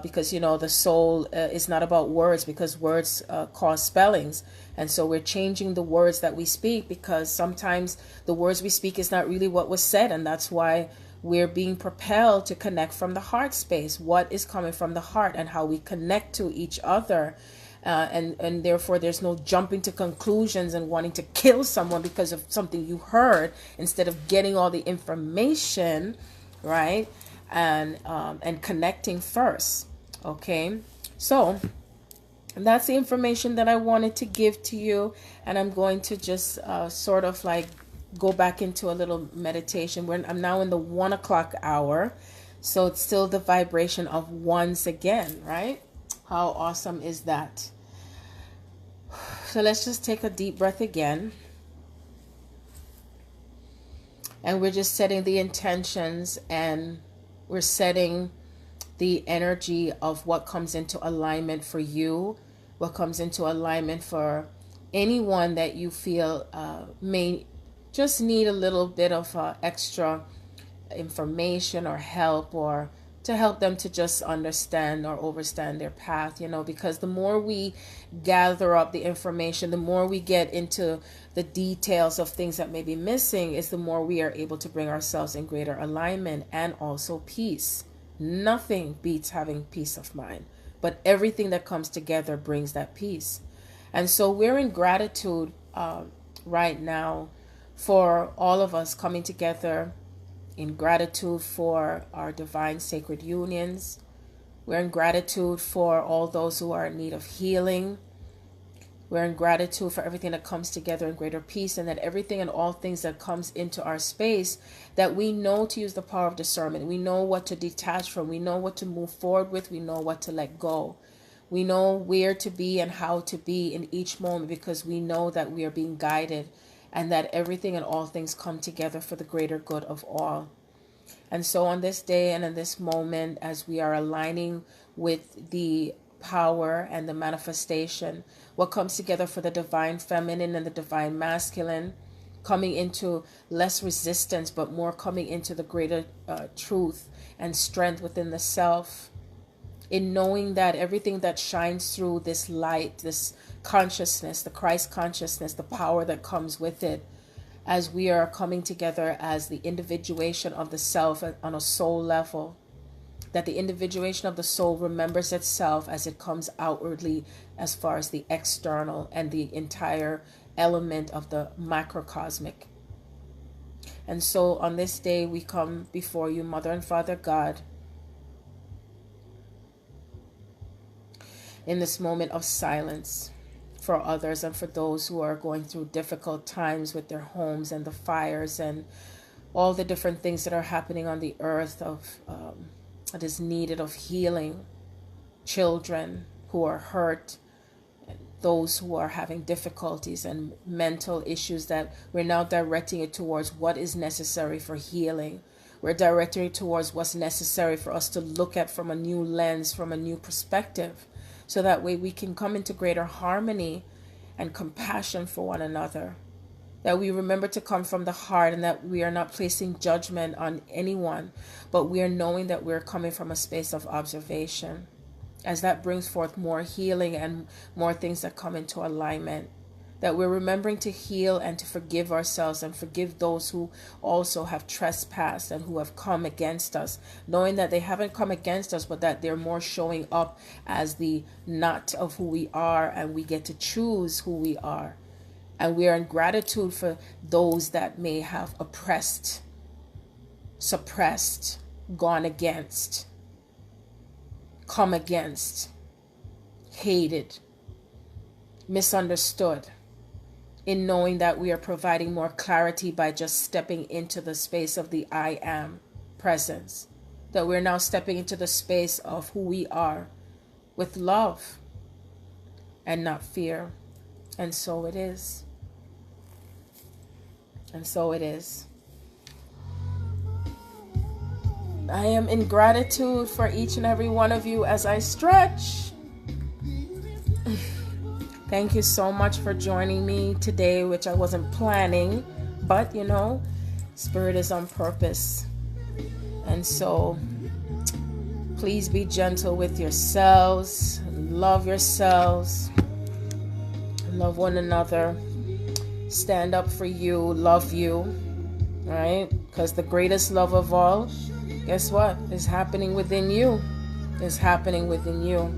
because, the soul is not about words, because words cause spellings. And so we're changing the words that we speak, because sometimes the words we speak is not really what was said. And that's why we're being propelled to connect from the heart space, what is coming from the heart and how we connect to each other. And therefore there's no jumping to conclusions and wanting to kill someone because of something you heard, instead of getting all the information, right? And connecting first. Okay. So that's the information that I wanted to give to you. And I'm going to just sort of like go back into a little meditation. I'm now in the 1 o'clock hour. So it's still the vibration of once again, right? How awesome is that? So let's just take a deep breath again. And we're just setting the intentions, and we're setting the energy of what comes into alignment for you, what comes into alignment for anyone that you feel may just need a little bit of extra information or help, or to help them to just understand or overstand their path, because the more we gather up the information, the more we get into the details of things that may be missing, is the more we are able to bring ourselves in greater alignment and also peace. Nothing beats having peace of mind, but everything that comes together brings that peace. And so we're in gratitude right now for all of us coming together, in gratitude for our divine sacred unions. We're in gratitude for all those who are in need of healing. We're in gratitude for everything that comes together in greater peace, and that everything and all things that comes into our space, that we know to use the power of discernment. We know what to detach from. We know what to move forward with. We know what to let go. We know where to be and how to be in each moment, because we know that we are being guided, and that everything and all things come together for the greater good of all. And so on this day and in this moment, as we are aligning with the power and the manifestation, what comes together for the divine feminine and the divine masculine, coming into less resistance, but more coming into the greater truth and strength within the self, in knowing that everything that shines through this light, this consciousness, the Christ consciousness, the power that comes with it, as we are coming together as the individuation of the self on a soul level, that the individuation of the soul remembers itself as it comes outwardly, as far as the external and the entire element of the macrocosmic. And so on this day, we come before you, Mother and Father God, in this moment of silence for others and for those who are going through difficult times with their homes and the fires and all the different things that are happening on the earth that is needed of healing. Children who are hurt, those who are having difficulties and mental issues, that we're now directing it towards what is necessary for healing. We're directing it towards what's necessary for us to look at from a new lens, from a new perspective, so that way we can come into greater harmony and compassion for one another. That we remember to come from the heart, and that we are not placing judgment on anyone, but we are knowing that we're coming from a space of observation, as that brings forth more healing and more things that come into alignment. That we're remembering to heal and to forgive ourselves and forgive those who also have trespassed and who have come against us, knowing that they haven't come against us, but that they're more showing up as the not of who we are, and we get to choose who we are. And we are in gratitude for those that may have oppressed, suppressed, gone against, come against, hated, misunderstood, in knowing that we are providing more clarity by just stepping into the space of the I am presence. That we're now stepping into the space of who we are with love and not fear. And so it is. And so it is. I am in gratitude for each and every one of you as I stretch. Thank you so much for joining me today, which I wasn't planning, but Spirit is on purpose. And so please be gentle with yourselves, love yourselves, love one another, stand up for you, love you, right? Because the greatest love of all, guess what? Is happening within you. It's happening within you.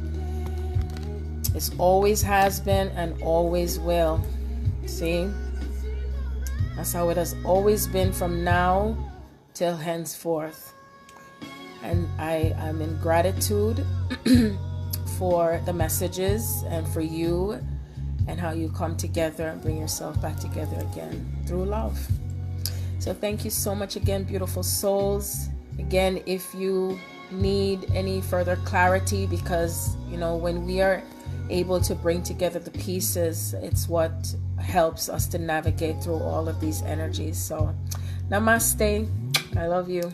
It always has been and always will. See? That's how it has always been from now till henceforth. And I am in gratitude for the messages and for you and how you come together and bring yourself back together again through love. So thank you so much again, beautiful souls. Again, if you need any further clarity, because when we are able to bring together the pieces, it's what helps us to navigate through all of these energies. So namaste. I love you.